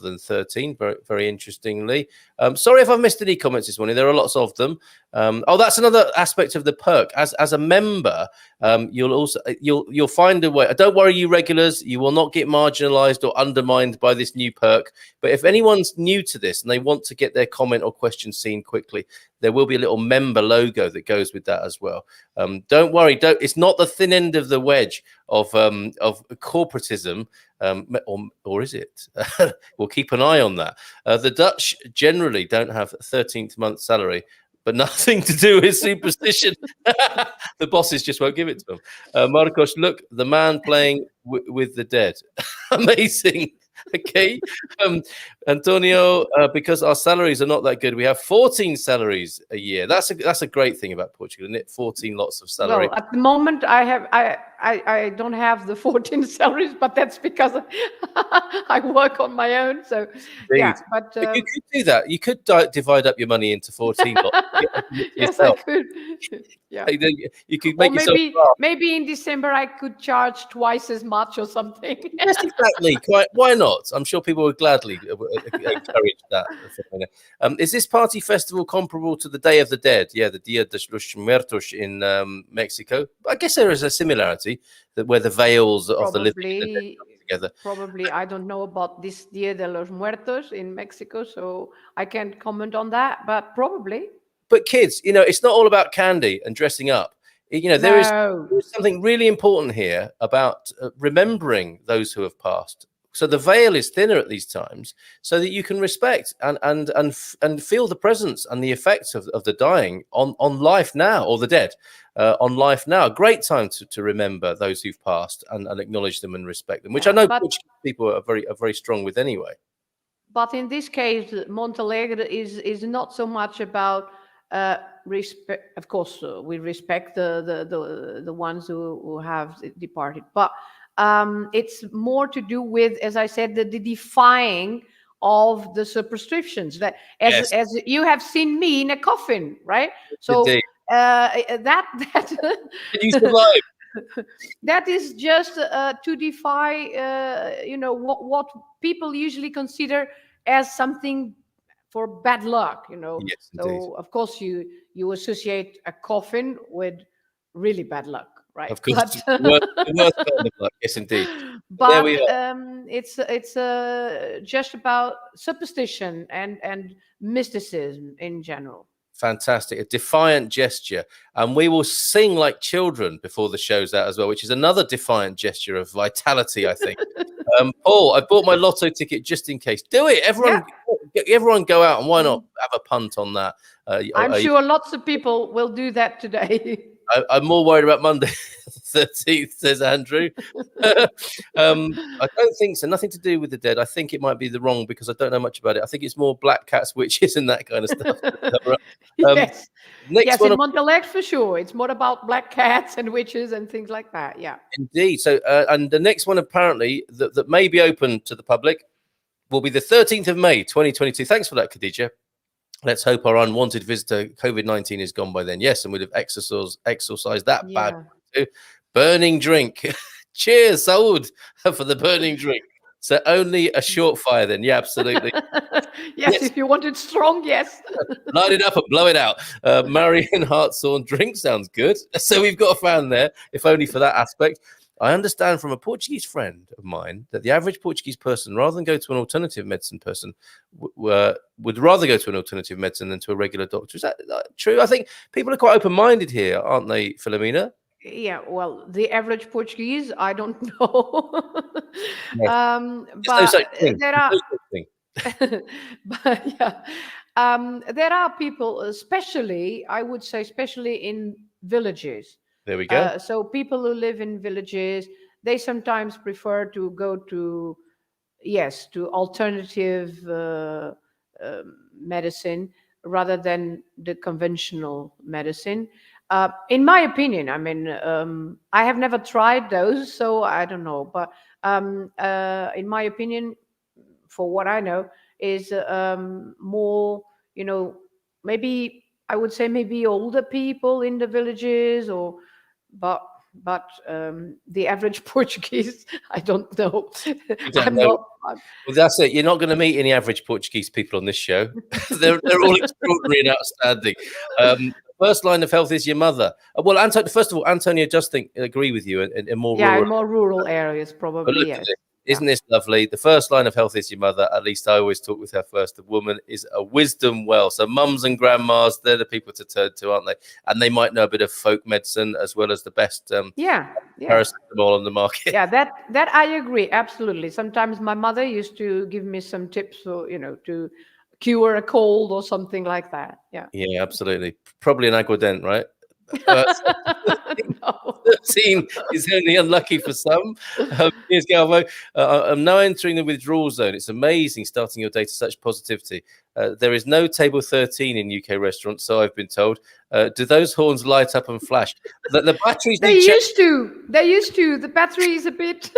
than 13. Very, very interestingly. Sorry if I've missed any comments this morning. There are lots of them. That's another aspect of the perk. As a member, you'll find a way. Don't worry, you regulars. You will not get marginalized or undermined by this new perk. But if anyone's new to this and they want to get their comment or question seen quickly, there will be a little member logo that goes with that as well. Don't worry. It's not the thin end of the wedge of corporatism. Or is it? We'll keep an eye on that. The Dutch generally don't have 13th month salary, but nothing to do with superstition. The bosses just won't give it to them. Marcos, look, the man playing with the dead. Amazing. Okay. Antonio, because our salaries are not that good, we have 14 salaries a year. That's a great thing about Portugal, isn't it? 14 lots of salary. Well, at the moment, I don't have the 14 salaries, but that's because I work on my own. So yeah, but you could do that. You could divide up your money into 14 lots. Yes, I could. Yeah. You could make yourself. Maybe in December I could charge twice as much or something. Yes, exactly. Why not? I'm sure people would gladly encourage that. Is this party festival comparable to the Day of the Dead? Yeah, the Dia de los Muertos in Mexico. I guess there is a similarity where the veils of the living and the dead come together. Probably, I don't know about this Dia de los Muertos in Mexico, so I can't comment on that. But probably. But kids, it's not all about candy and dressing up. There is something really important here about remembering those who have passed. So the veil is thinner at these times, so that you can respect and feel the presence and the effects of the dying on life now, or the dead on life now. A great time to remember those who've passed and acknowledge them and respect them, which I know people are very strong with anyway. But in this case, Montalegre is not so much about respect. Of course, we respect the ones who have departed, but it's more to do with, as I said, the defying of the superstitions. That as you have seen me in a coffin, right? So Indeed. that Did you survive? that is just to defy, what people usually consider as something for bad luck. Yes, indeed. So of course you associate a coffin with really bad luck, right? Of course, the worst kind of luck. Yes, indeed. But There we are. it's just about superstition and mysticism in general. Fantastic. A defiant gesture. And we will sing like children before the show's out as well, which is another defiant gesture of vitality, I think. Paul, I bought my lotto ticket just in case. Do it. Everyone go out, and why not have a punt on that? I'm sure lots of people will do that today. I'm more worried about Monday 13th, says Andrew. I don't think so. Nothing to do with the dead. I think it might be the wrong because I don't know much about it. I think it's more black cats, witches, and that kind of stuff. Yes. Next one, in Montalegre for sure. It's more about black cats and witches and things like that. Yeah. Indeed. So, and the next one apparently that may be open to the public will be the 13th of May, 2022. Thanks for that, Khadija. Let's hope our unwanted visitor COVID-19 is gone by then. Yes, and we'd have exorcised that bad. Burning drink. Cheers, Saud, for the burning drink. So only a short fire then. Yeah, absolutely. Yes, if you want it strong, yes. Light it up and blow it out. Marion Hartshorn drink sounds good. So we've got a fan there, if only for that aspect. I understand from a Portuguese friend of mine that the average Portuguese person, rather than go to an alternative medicine person, would rather go to an alternative medicine than to a regular doctor. Is that true? I think people are quite open-minded here, aren't they, Filomena? Yeah, well, the average Portuguese, I don't know. But there are, but yeah, there are people, especially, I would say, especially in villages. There we go. So people who live in villages, they sometimes prefer to go to alternative medicine rather than the conventional medicine. In my opinion, I mean, I have never tried those, so I don't know. But in my opinion, for what I know, is more, maybe I would say maybe older people in the villages, but the average Portuguese, I don't know. Well, that's it. You're not going to meet any average Portuguese people on this show. they're all extraordinary and outstanding. First line of health is your mother. Well, first of all, Antonio does agree with you in more rural. In more rural areas, probably. Yes. Isn't this lovely? The first line of health is your mother. At least I always talk with her first. The woman is a wisdom well. So mums and grandmas, they're the people to turn to, aren't they? And they might know a bit of folk medicine as well as the best paracetamol on the market. Yeah, that I agree. Absolutely. Sometimes my mother used to give me some tips for, to cure a cold or something like that. Yeah. Yeah, absolutely. Probably an Aguardent, right? 13 is only unlucky for some. Here's Galvo. I'm now entering the withdrawal zone. It's amazing starting your day to such positivity. There is no table 13 in UK restaurants, so I've been told. Do those horns light up and flash? The batteries. They used to. The battery is a bit.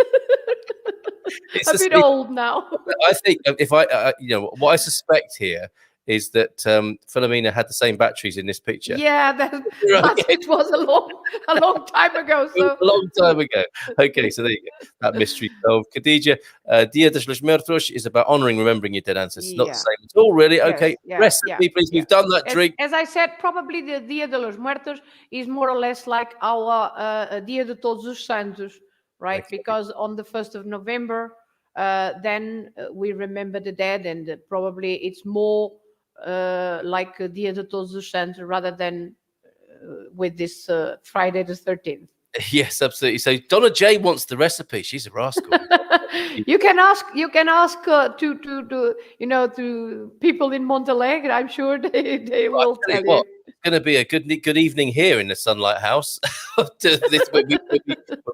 It's a bit old now. I think if I, what I suspect here is that Filomena had the same batteries in this picture. Yeah, it was a long time ago. So. A long time ago. Okay, so there you go. That mystery solved. Khadija, Dia dos Muertos is about honouring, remembering your dead ancestors. Not the same at all, really. Okay, recipe, please. We've done that drink. As I said, probably the Dia de los Muertos is more or less like our Dia de Todos os Santos, right? Okay. Because on the 1st of November, then we remember the dead, and probably it's more like Dia de Todos os Santos rather than with this Friday the 13th. Yes, absolutely. So Donna J wants the recipe. She's a rascal. You can ask to people in Montalegre. I'm sure they will tell you. It's going to be a good evening here in the Sunlight House. when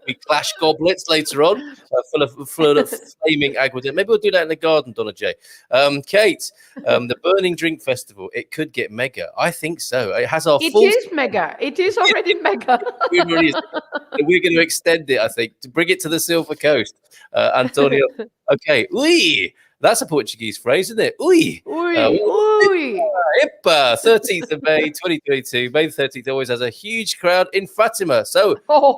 we clash goblets later on, full of flaming Aguardent. Maybe we'll do that in the garden, Donna J. Kate, the Burning Drink Festival. It could get mega. I think so. It has our. It is mega. It is already mega. We're going to extend it, I think, to bring it to the Silver Coast. Antonio. Okay. That's a Portuguese phrase, isn't it? Ui. Ui, ui. Ipa, 13th of May, 2022. May the 13th always has a huge crowd in Fatima. So, Oh.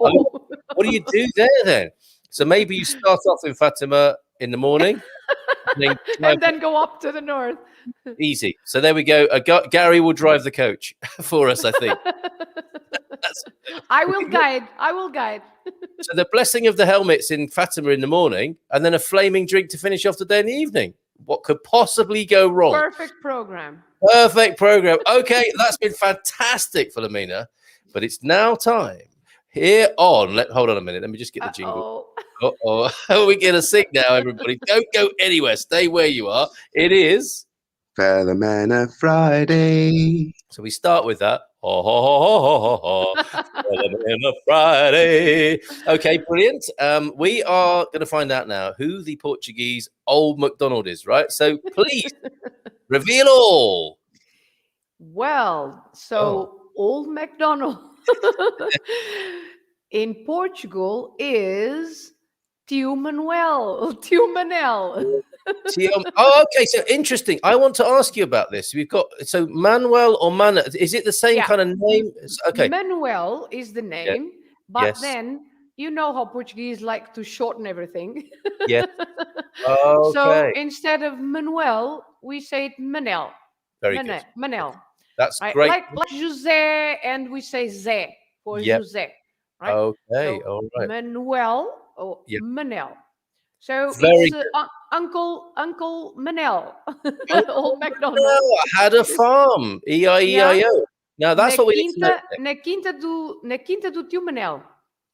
what do you do there then? So maybe you start off in Fatima in the morning, And then go up to the north. easy. So there we go. Gary will drive the coach for us, I think. I will guide. So the blessing of the helmets in Fatima in the morning, and then a flaming drink to finish off the day in the evening. What could possibly go wrong? Perfect program. Perfect program. Okay, that's been fantastic, Filomena. But it's now time here on. Hold on a minute. Let me just get the jingle. Uh-oh. We're going to sing now, everybody. Don't go anywhere. Stay where you are. It is Filomena Friday. So we start with that. Filomena Friday. Okay, brilliant. We are going to find out now who the Portuguese Old McDonald is, right? So please reveal all. Well, Old McDonald in Portugal is Tio Manuel. Tio Manel. Okay, so interesting. I want to ask you about this. We've got Manuel or Mana. Is it the same kind of name? Okay, Manuel is the name, but then you know how Portuguese like to shorten everything. Yes. Okay. So instead of Manuel, we say it Manel. Very good. Manel. That's right? great. Like José, and we say Zé for José. Right? Okay. So all right. Manuel or Manel. So Very it's Uncle Manel, Old McDonald. Had a farm. E-I-E-I-O. Now that's what we need to know. Na quinta do Tio Manel.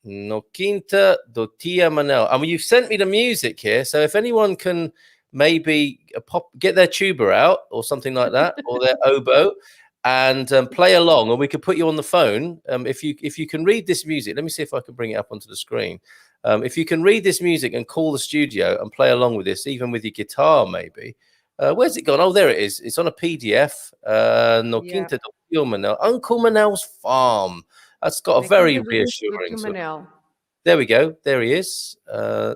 No quinta do Tia Manel. I mean, you've sent me the music here, so if anyone can maybe get their tuba out or something like that, or their oboe, and play along, or we could put you on the phone. If you can read this music, let me see if I can bring it up onto the screen. If you can read this music and call the studio and play along with this, even with your guitar, maybe. Where's it gone? Oh, there it is. It's on a PDF. No quinta do Tio Manel. Uncle Manel's farm. That's got a very reassuring. There we go. There he is. Na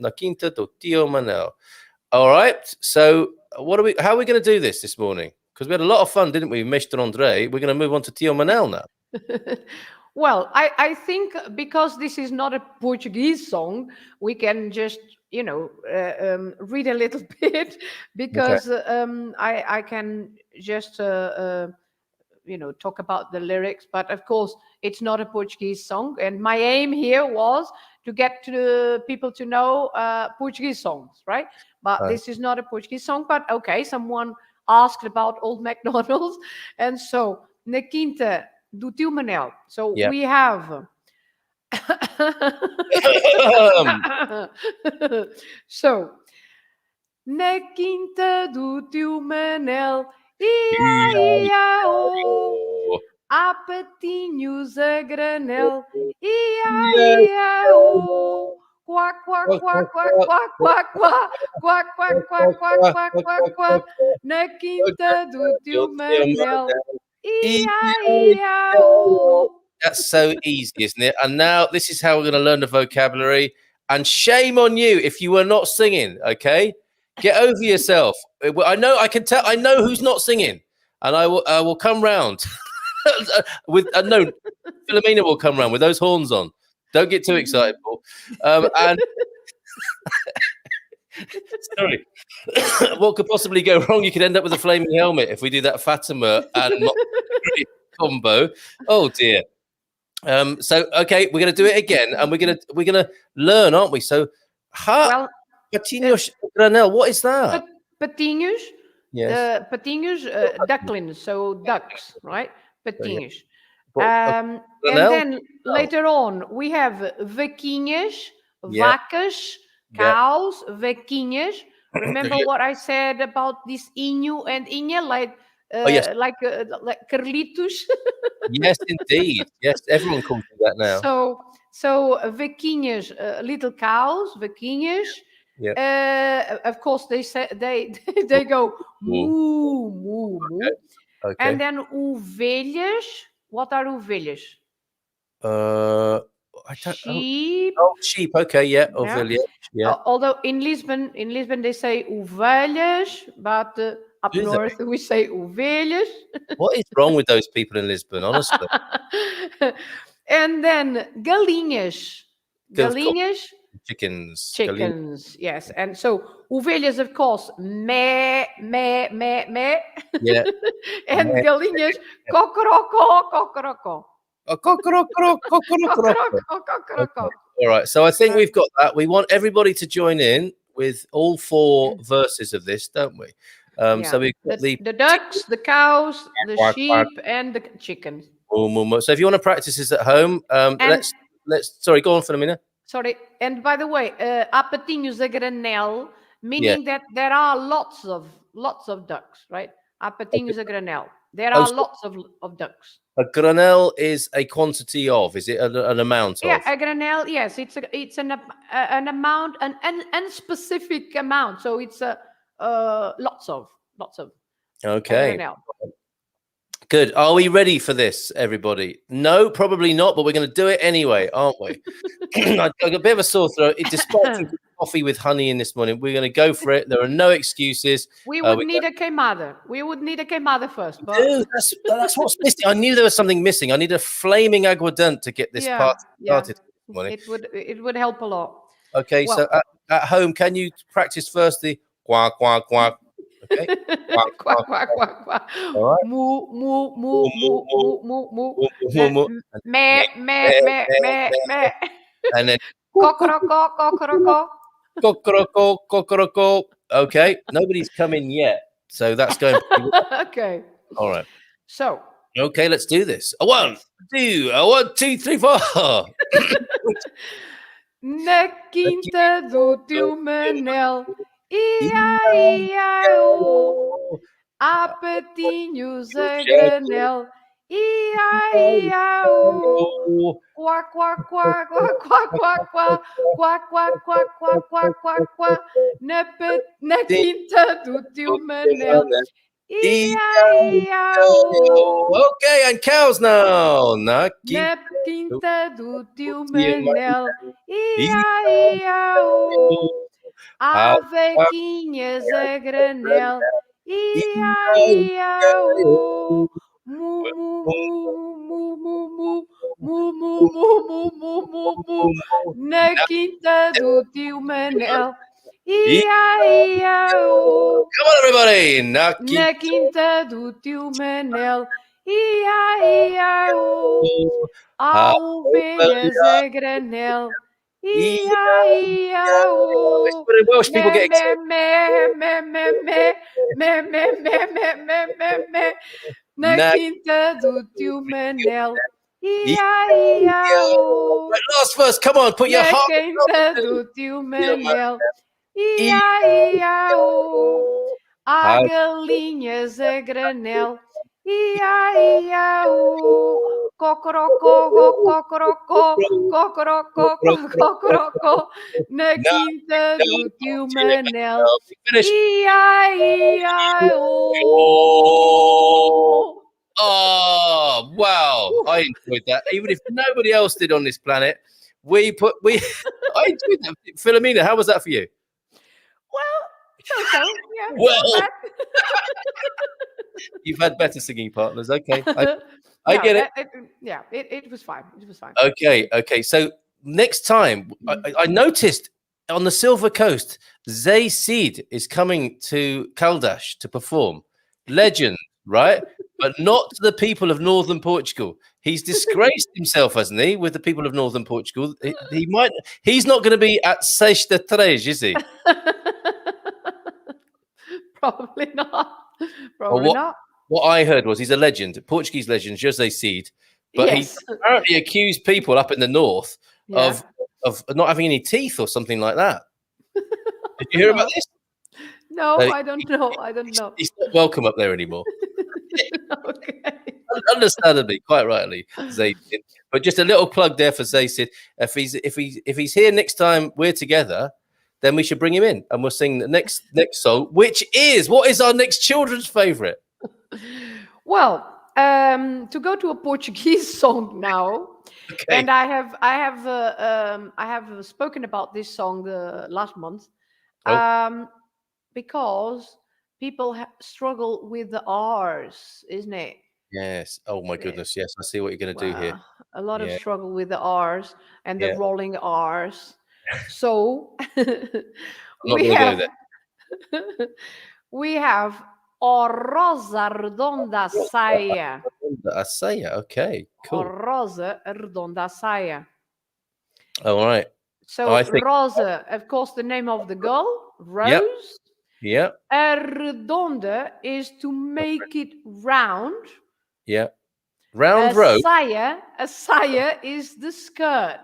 quinta do Tio Manel. All right. So how are we going to do this morning? Because we had a lot of fun, didn't we? Mr. Andre. We're going to move on to Tio Manel now. Well, I think because this is not a Portuguese song, we can just, read a little bit, because I can just, talk about the lyrics. But of course, it's not a Portuguese song. And my aim here was to get to the people to know Portuguese songs, right? But this is not a Portuguese song. But okay, someone asked about Old McDonald's. And so, Na Quinta do Tio Manel. So we have... So, na quinta do Tio Manel, ia-ia-o, há patinhos a granel, ia-ia-o, quá, quá, quá, quá, quá, quá, quá, quá, quá, quá, quá, quá, quá, quá, na quinta do Tio Manel, ia-ia-o. That's so easy, isn't it? And now this is how we're going to learn the vocabulary. And shame on you if you were not singing. Okay, get over yourself. I know who's not singing, and I will come round with no. Filomena will come round with those horns on. Don't get too excited, Paul. And sorry, what could possibly go wrong? You could end up with a flaming helmet if we do that Fatima and combo. Oh dear. So okay, we're gonna do it again, and we're gonna learn, aren't we? So, patinhos granel. What is that? Patinhos. Yes. Patinhos, ducklings. So ducks, right? Patinhos. And then later on we have vaquinhas, vacas, cows, vaquinhas. Remember what I said about this inho and inha, like Carlitos. Yes, indeed. Yes, everyone calls me that now. So vaquinhas, little cows, vaquinhas. Of course, they say they go moo moo moo. Okay. And then ovelhas. What are ovelhas? I don't. Sheep. Oh, sheep. Okay, yeah. Ovelha. Yeah. Although in Lisbon they say ovelhas, but up Do they? north we say ovelhas. What is wrong with those people in Lisbon? Honestly, And then galinhas. of course, Galinhas, chickens. chickens. Yes. And so ovelhas, of course, meh, meh, meh, meh. Yeah. And Meh. galinhas, cocorocó, cocorocó. Oh, cockroach. Cocorocó, cocorocó. All right. So I think we've got that. We want everybody to join in with all 4 verses of this, don't we? So we've got the ducks, the cows, the sheep, and the chickens. So if you want to practice this at home, let's. Sorry, go on, Filomena. Sorry. And by the way, há patinhos a granel, meaning that there are lots of ducks, right? Há patinhos a granel. There are lots of ducks. A granel is a quantity of. Is it an amount of? Yeah, a granel. Yes, it's an amount, an unspecific amount. So it's lots of. Okay. Granel. Good. Are we ready for this, everybody? No, probably not, but we're going to do it anyway, aren't we? I got a bit of a sore throat. Despite drinking coffee with honey in this morning, we're going to go for it. There are no excuses. We would need a queimada. We would need a queimada first. But... Dude, that's what's missing. I knew there was something missing. I need a flaming aguardent to get this part started this morning. It would help a lot. Okay, well, so at home, can you practice first the quack, quack, quack? Okay. Quack, quack, quack, quack, quack. All right. Moo, moo, moo, moo, moo, moo, moo. Meh, meh, meh, meh, meh. And then cocorocó, cocorocó. Cocorocó, cocorocó. Okay, nobody's come in yet, so that's going pretty well. Okay. All right. So. Okay, let's do this. A 1, 2, a 1, 2, 3, 4. Na quinta do teu Manel, ia-ia-o, há patinhos a granel, ia-ia-o, quá, quá, quá, quá, quá, quá, quá, quá, quá, quá, quá, quá, quá, quá, na quinta do teu Manel, ia-ia-o. Okay, and cows now. Na quinta do teu Manel, ia-ia-o. Há vaquinhas a granel, ia-ia-o. Mu, mu, mu, mu, mu, mu, mu, mu, mu, mu, mu, mu, na quinta do teu Manel, ia-ia-o. Come on, everybody. Na quinta do teu Manel, ia-ia-o. Há ovelhas a granel, ia-ia-o. Welsh people get excited. Na quinta do teu Manel, ia-ia-o. Last verse, come on, put your heart. Na quinta do teu Manel, ia-ia-o. Há galinhas a granel, ia-ia-o. Cocorocó, cocorocó, cocorocó, cocorocó, na quinta do teu Manel, ia-ia-o. Oh, wow. I enjoyed that. Even if nobody else did on this planet, I enjoyed that. Filomena, how was that for you? Well, so, yeah. Well, you've had better singing partners. Okay. I get it. It was fine. It was fine. Okay. So next time, I noticed on the Silver Coast, Zay Seed is coming to Caldas to perform. Legend, right? But not to the people of northern Portugal. He's disgraced himself, hasn't he, with the people of northern Portugal? He's not going to be at Sexta Três, is he? Probably not. Probably not. What I heard was he's a legend, a Portuguese legend, José Cid, but he apparently accused people up in the north of not having any teeth or something like that. Did you hear about this? No, I don't know. He's not welcome up there anymore. Okay. Understandably, quite rightly, Zayd. But just a little plug there for Zayd. If he's here next time we're together, then we should bring him in and we'll sing the next song, which is what is our next children's favourite? Well, to go to a Portuguese song now, Okay. and I have spoken about this song the last month, Oh. because people struggle with the R's, isn't it? Yes. Oh my goodness. Yes. I see what you're going to do here. Well, a lot of Yeah. struggle with the R's and the Yeah. rolling R's. So I'm not we going to go have there. we have O rosa redonda saia. I say it. Okay. O Cool. rosa redonda saia. All right. So I think. rosa, of course, the name of the girl, Rose. Yep. Yep. A redonda is to make it round. Yeah. Round road. A saia is the skirt.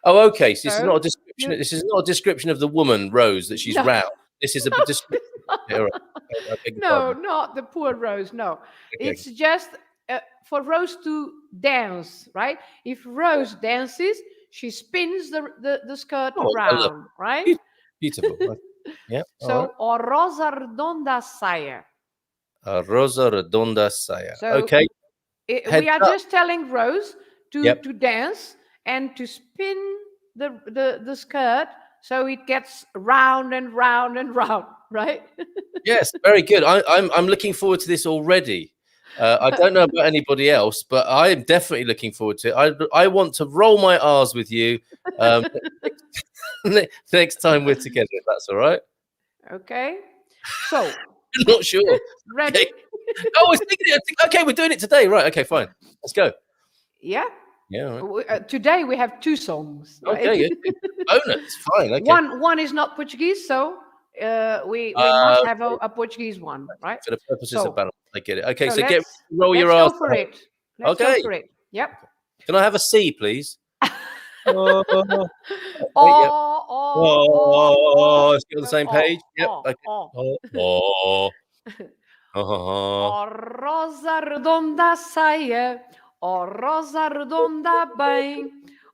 Oh, okay. So this is So not a description. This is not a description of the woman Rose that she's No. round. This is a description. Yeah, all right. I beg your No, pardon. not the poor Rose. No, Okay. it's just for Rose to dance, right? If Rose dances, she spins the skirt Oh, I love around, right? Beautiful. Yeah. All right. So, o rosa redonda saia. Rosa redonda saia. So, Okay. we are just telling Rose to Yep. to dance and to spin the skirt so it gets round and round and round, right? Yes. Very good. I'm looking forward to this already. I don't know about anybody else, but I am definitely looking forward to it. I want to roll my R's with you next time we're together, if that's all right. Okay. So, I'm not sure. ready? Okay. Oh, I was thinking. Okay, we're doing it today, right? Okay, fine. Let's go. Yeah. Yeah. All right. Today we have 2 songs. Right? Okay. Bonus. Fine. Okay. One is not Portuguese, so we must have a Portuguese one, right? For the purposes So- of balance, I get it. Okay, So so roll let's your go ass. for it. Let's Okay. go for it. Yep. Can I have a C, please? Oh, let's get on the same page. Yep. Okay. Oh. O rosa redonda saia, o rosa redonda bem,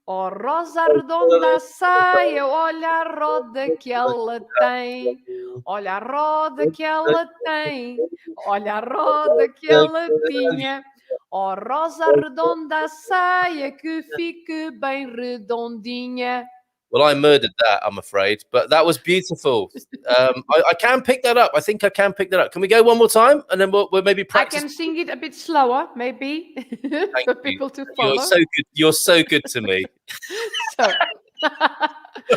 o rosa redonda saia, olha a roda que ela tem, olha a roda que ela tem, olha a roda que ela tinha, o rosa redonda saia que fique bem redondinha. Well, I murdered that, I'm afraid, but that was beautiful. I can pick that up. I think I can pick that up. Can we go one more time, and then we'll maybe I practice? can sing it a bit slower, maybe, for people to follow. You're so good. You're so good to me. So,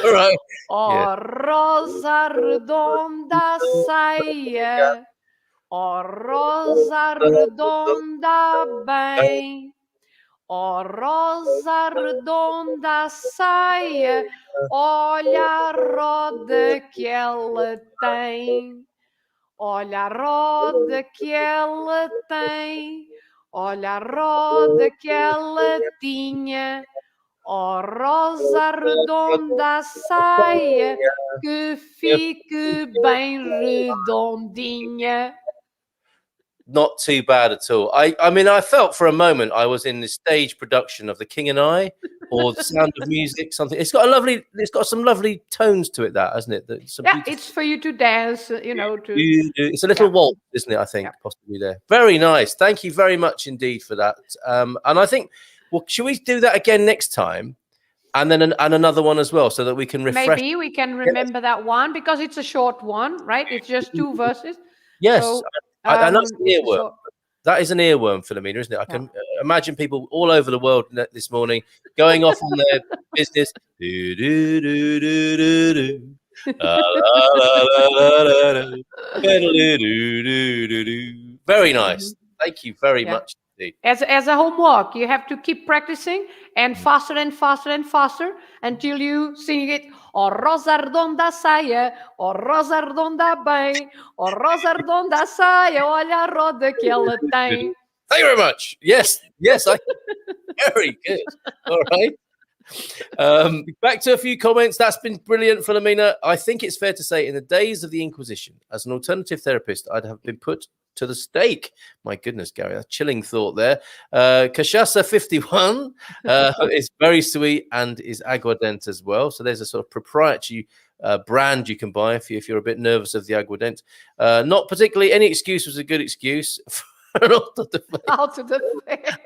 All right. o rosa redonda saia, o rosa redonda bem, o rosa redonda saia, olha a roda que ela tem, olha a roda que ela tem, olha a roda que ela tinha. Oh, rosa redonda saia que fique bem redondinha. Not too bad at all. I mean, I felt for a moment I was in the stage production of The King and I, or The Sound of Music, something. It's got some lovely tones to it, that, hasn't it? It's for you to dance, you know. It's a little waltz, isn't it? I think possibly there. Very nice. Thank you very much indeed for that. And I think, well, should we do that again next time? And then another one as well, so that we can refresh. Maybe we can remember that one, because it's a short one, right? It's just 2 verses. Yes. So, and that's an earworm. so- that is an earworm, Filomena, isn't it? I can imagine people all over the world this morning going off on their business. Do, do, do, do, do, do. La, la, la, la, la, la. Do, do, do, do, do. Very nice. Thank you very much indeed. As a homework, you have to keep practicing and faster and faster and faster until you sing it. O rosa redonda saia, o rosa redonda bem, o rosa redonda saia, olha a roda que ela tem. Thank you very much. Yes, very good. All right. Back to a few comments. That's been brilliant, Filomena. I think it's fair to say, in the days of the Inquisition, as an alternative therapist, I'd have been put to the stake. My goodness, Gary, a chilling thought there. Cachaça 51 is very sweet and is aguardente as well. So there's a sort of proprietary brand you can buy if you're a bit nervous of the aguardente. Not particularly any excuse was a good excuse Out of the face. Out of the face.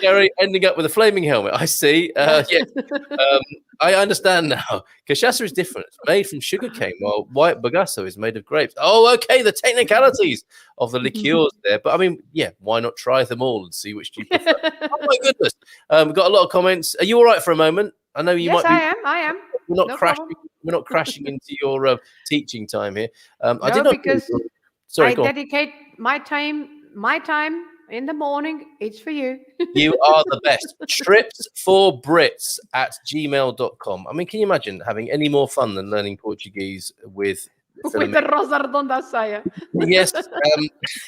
Gary ending up with a flaming helmet. I see. Yes. I understand now. Cachaça is different. It's made from sugarcane, while white bagasso is made of grapes. Oh, okay. The technicalities of the liqueurs there. But I mean, yeah, why not try them all and see which do you prefer? Oh my goodness. We've got a lot of comments. Are you all right for a moment? I know you might be. I am. We're not No crashing. problem. We're not crashing into your teaching time here. I No, did not. because Sorry, I go on. dedicate my time in the morning. It's for you. You are the best. Tripsforbrits@gmail.com. I mean, can you imagine having any more fun than learning Portuguese with With the Rosa Redonda saia. Yes,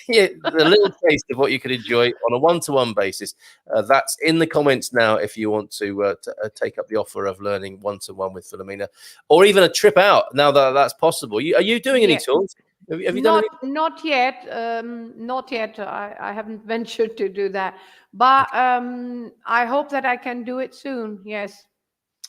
yeah, the little taste of what you could enjoy on a one-to-one basis. That's in the comments now if you want to take up the offer of learning one-to-one with Filomena, or even a trip out now that that's possible. Are you doing any tours? Have you done any? Not yet. Not yet. I haven't ventured to do that. But I hope that I can do it soon. Yes.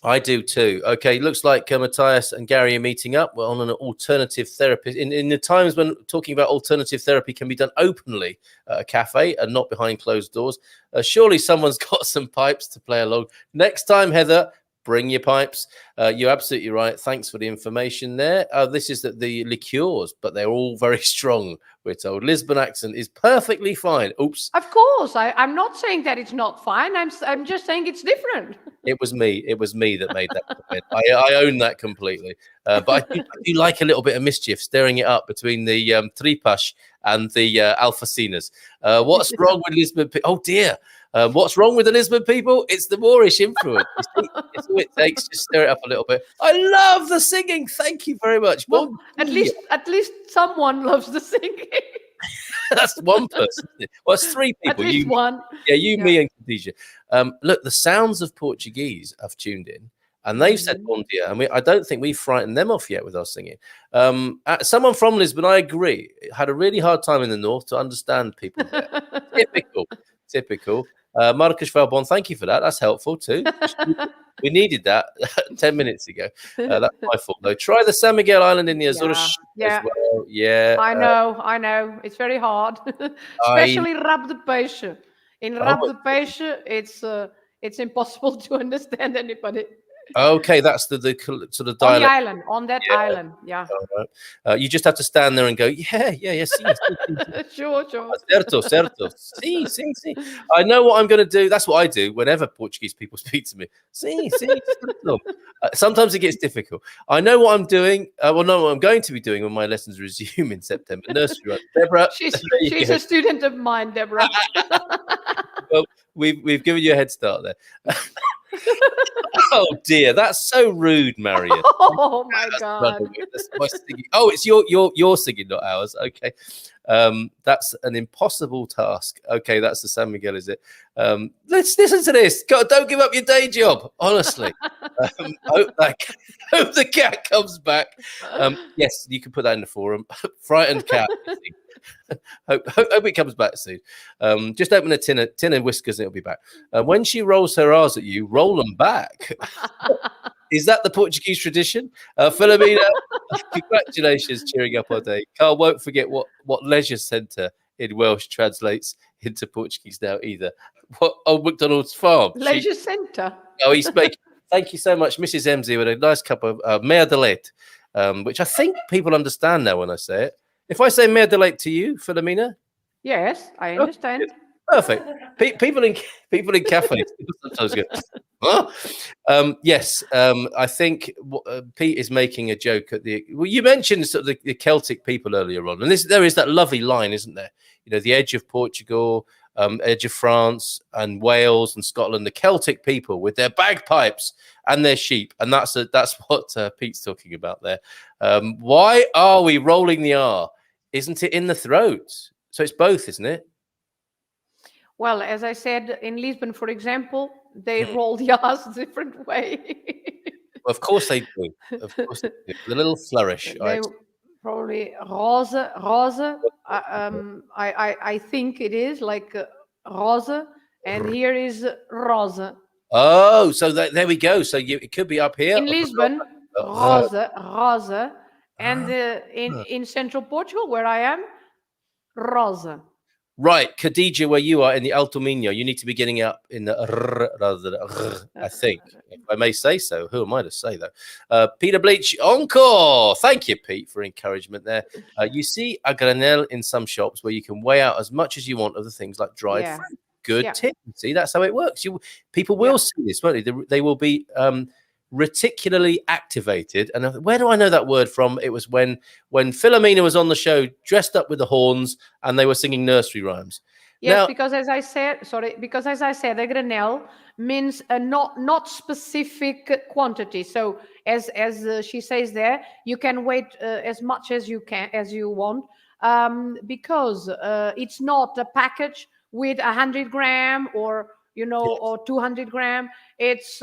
I do too. Okay, looks like Matthias and Gary are meeting up. We're on an alternative therapy. In the times when talking about alternative therapy can be done openly at a cafe and not behind closed doors, surely someone's got some pipes to play along. Next time, Heather, bring your pipes. You're absolutely right. Thanks for the information there. This is the liqueurs, but they're all very strong, we're told. Lisbon accent is perfectly fine. Oops. Of course. I'm not saying that it's not fine. I'm just saying it's different. It was me. It was me that made that comment. I own that completely. But I do like a little bit of mischief, stirring it up between the tripas and the alfacinas. What's wrong with Lisbon? Oh, dear. What's wrong with the Lisbon people? It's the Moorish influence. It's all it takes. Just stir it up a little bit. I love the singing. Thank you very much. Well, at least someone loves the singing. That's one person. Well, it's three people. At least one. Yeah, me, and Khadija. Look, the sounds of Portuguese have tuned in, and they've said bon dia, and I don't think we've frightened them off yet with our singing. Someone from Lisbon, I agree, had a really hard time in the north to understand people there. Typical. Marcus Valbon, thank you for that. That's helpful too. We needed that 10 minutes ago. That's my fault, though. Try the San Miguel Island in the Azores as well. Yeah. I know. It's very hard. Especially rabo de peixe. In rabo de peixe, it's impossible to understand anybody. Okay, that's the sort of dialect. On that island, yeah. You just have to stand there and go, yeah. Sí. Sure. Certo. Sí. I know what I'm going to do. That's what I do whenever Portuguese people speak to me. Sí, certo. Sometimes it gets difficult. I know what I'm doing. What I'm going to be doing when my lessons resume in September. Nursery, right? Deborah. She's a student of mine, Deborah. Well, we've given you a head start there. Oh dear, that's so rude, Marion. Oh my God. That's my singing. Oh, it's your singing, not ours. Okay. That's an impossible task. Okay, that's the San Miguel, is it? Let's listen to this. God, don't give up your day job, honestly. Hope the cat comes back. Yes, you can put that in the forum. Frightened cat. Hope it comes back soon. Just open a tin of whiskers and it'll be back. When she rolls her R's at you, roll them back. Is that the Portuguese tradition? Filomena, congratulations, cheering up our day. Carl won't forget what leisure centre in Welsh translates into Portuguese now either. What Old McDonald's farm? Leisure centre. Oh, he's making. Thank you so much, Mrs. Emsey, with a nice cup of mer de leite, which I think people understand now when I say it. If I say mer de leite to you, Filomena? Yes, I understand. Perfect. People in cafes sometimes go, huh? Yes, I think Pete is making a joke at you mentioned sort of the Celtic people earlier on, and there is that lovely line, isn't there? You know, the edge of Portugal, edge of France and Wales and Scotland, the Celtic people with their bagpipes and their sheep, and that's what Pete's talking about there. Why are we rolling the R? Isn't it in the throat? So it's both, isn't it? Well, as I said, in Lisbon, for example, they roll the R's a different way. Of course they do. Of course they do. The little flourish. They probably rose. I think it is like rose, and here is rose. Oh, so there we go. So it could be up here. In Lisbon, rose, and in central Portugal, where I am, Rosa. Right, Khadija, where you are in the Alto Minho, you need to be getting up in the rather than I think, if I may say so. Who am I to say that? Peter Bleach, encore. Thank you, Pete, for encouragement there. You see a granel in some shops where you can weigh out as much as you want of the things like dried fruit. Good tip. See, that's how it works. People will see this, won't they? They will be reticularly activated. And where do I know that word from? It was when Filomena was on the show dressed up with the horns and they were singing nursery rhymes. Yes, because as I said, a granel means a not specific quantity. So as she says there, you can wait as much as you want, because it's not a package with 100 gram or or 200 gram. It's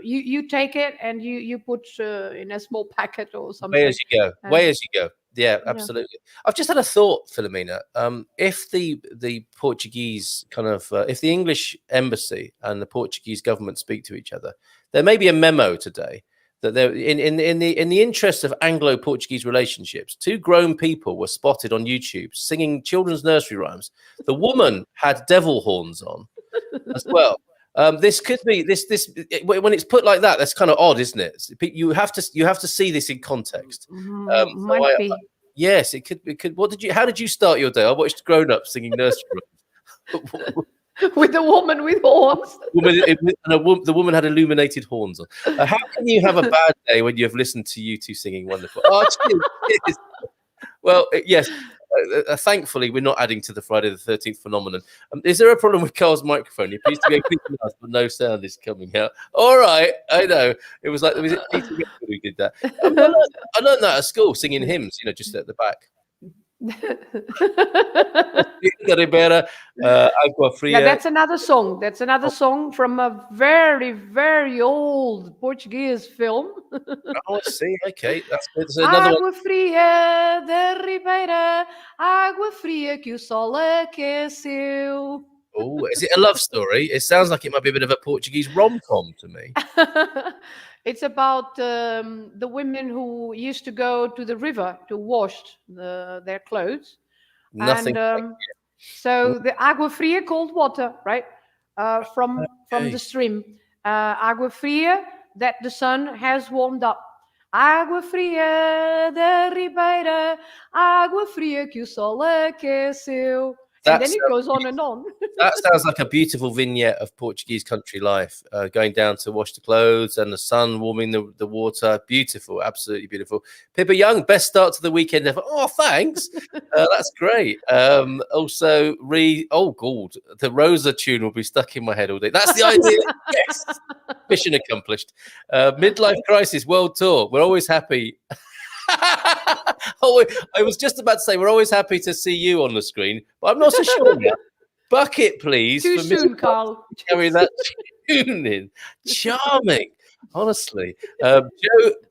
you take it and you put in a small packet or something. Way as you go. Yeah, absolutely. I've just had a thought, Filomena. If the Portuguese if the English embassy and the Portuguese government speak to each other, there may be a memo today that they're in the interest of Anglo-Portuguese relationships. 2 grown people were spotted on YouTube singing children's nursery rhymes. The woman had devil horns on as well. This could be this when it's put like that. That's kind of odd, isn't it? You have to see this in context. Might be. Yes, it could. How did you start your day? I watched Grown Ups singing nursery rhymes. With a woman with horns. The woman had illuminated horns on. How can you have a bad day when you have listened to you two singing wonderful? Oh, cheers. Well, yes. Thankfully, we're not adding to the Friday the 13th phenomenon. Is there a problem with Carl's microphone? He appears to be open enough, but no sound is coming out. All right, I know. It was like, was it Peter who did that? I learned that at school, singing hymns, just at the back. Agua Fria. Yeah, that's another song. That's another song from a very, very old Portuguese film. Oh, I see. Okay, that's good. So another Água fria da ribeira, água fria que o sol aqueceu. Oh, is it a love story? It sounds like it might be a bit of a Portuguese rom-com to me. It's about the women who used to go to the river to wash their clothes. Nothing. So the agua fria, cold water, right? From the stream. Agua fria that the sun has warmed up. Água fria da ribeira, água fria que o sol aqueceu. And then it goes on and on. That sounds like a beautiful vignette of Portuguese country life, going down to wash the clothes and the sun warming the water. Beautiful, absolutely beautiful. Pippa Young, best start to the weekend ever. Oh, thanks. That's great. Also, God, the Rosa tune will be stuck in my head all day. That's the idea. Yes. Mission accomplished. Midlife crisis world tour. We're always happy. I was just about to say we're always happy to see you on the screen, but I'm not so sure yet. Bucket, please. Too soon, Carl. Carry that tune in. Charming, honestly. Joe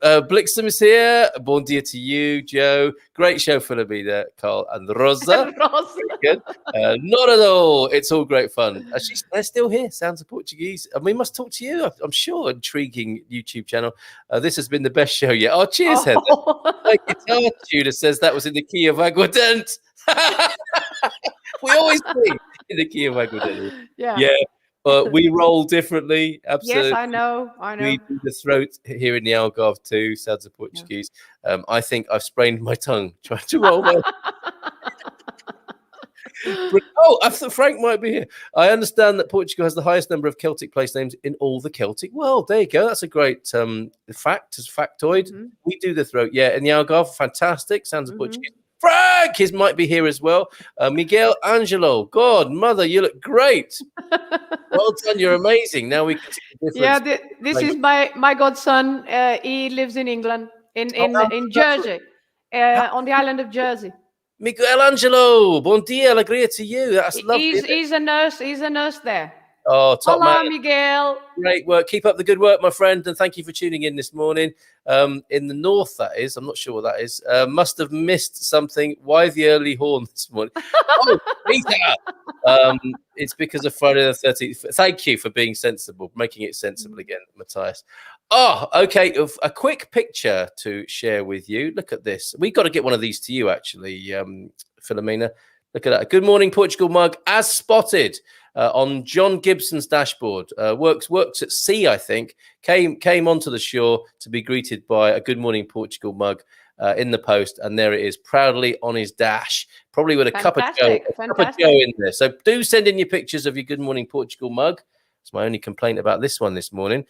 Blixham is here. Bon dia to you, Joe. Great show, Filomena, Carl, and Rosa. Good. Not at all. It's all great fun. They're still here. Sounds of Portuguese, and we must talk to you. I'm sure. Intriguing YouTube channel. This has been the best show yet. Oh, cheers, Heather. My guitar tuner says that was in the key of Aguardent. We always sing in the key of Aguardent. Yeah. But we roll differently. Absolutely. Yes, I know. We do the throat here in the Algarve too. Sounds of Portuguese. Yeah. I think I've sprained my tongue trying to roll well. I thought Frank might be here. I understand that Portugal has the highest number of Celtic place names in all the Celtic world. There you go. That's a great fact, as factoid. Mm-hmm. We do the throat. Yeah, in the Algarve, fantastic. Sounds of Portuguese. Frank, his might be here as well. Miguel Angelo, God, mother, you look great. Well done, you're amazing. Now we can see the difference. Yeah, this is my godson. He lives in England, in Jersey, on the island of Jersey. Miguel Angelo, bon dia, alegria to you. That's lovely. He's a nurse. He's a nurse there. Oh, top Hola, man. Miguel. Great work. Keep up the good work, my friend, and thank you for tuning in this morning. In the north, that is. I'm not sure what that is. Must have missed something. Why the early horn this morning? Oh, Peter! It's because of Friday the 13th. Thank you for being sensible, making it sensible again, Matthias. Oh, okay. A quick picture to share with you. Look at this. We've got to get one of these to you, actually, Filomena. Look at that. Good morning, Portugal mug, as spotted on John Gibson's dashboard. Works at sea, I think. Came onto the shore to be greeted by a Good Morning Portugal mug in the post, and there it is, proudly on his dash, probably with a cup of Joe in there. So do send in your pictures of your Good Morning Portugal mug. It's my only complaint about this one this morning.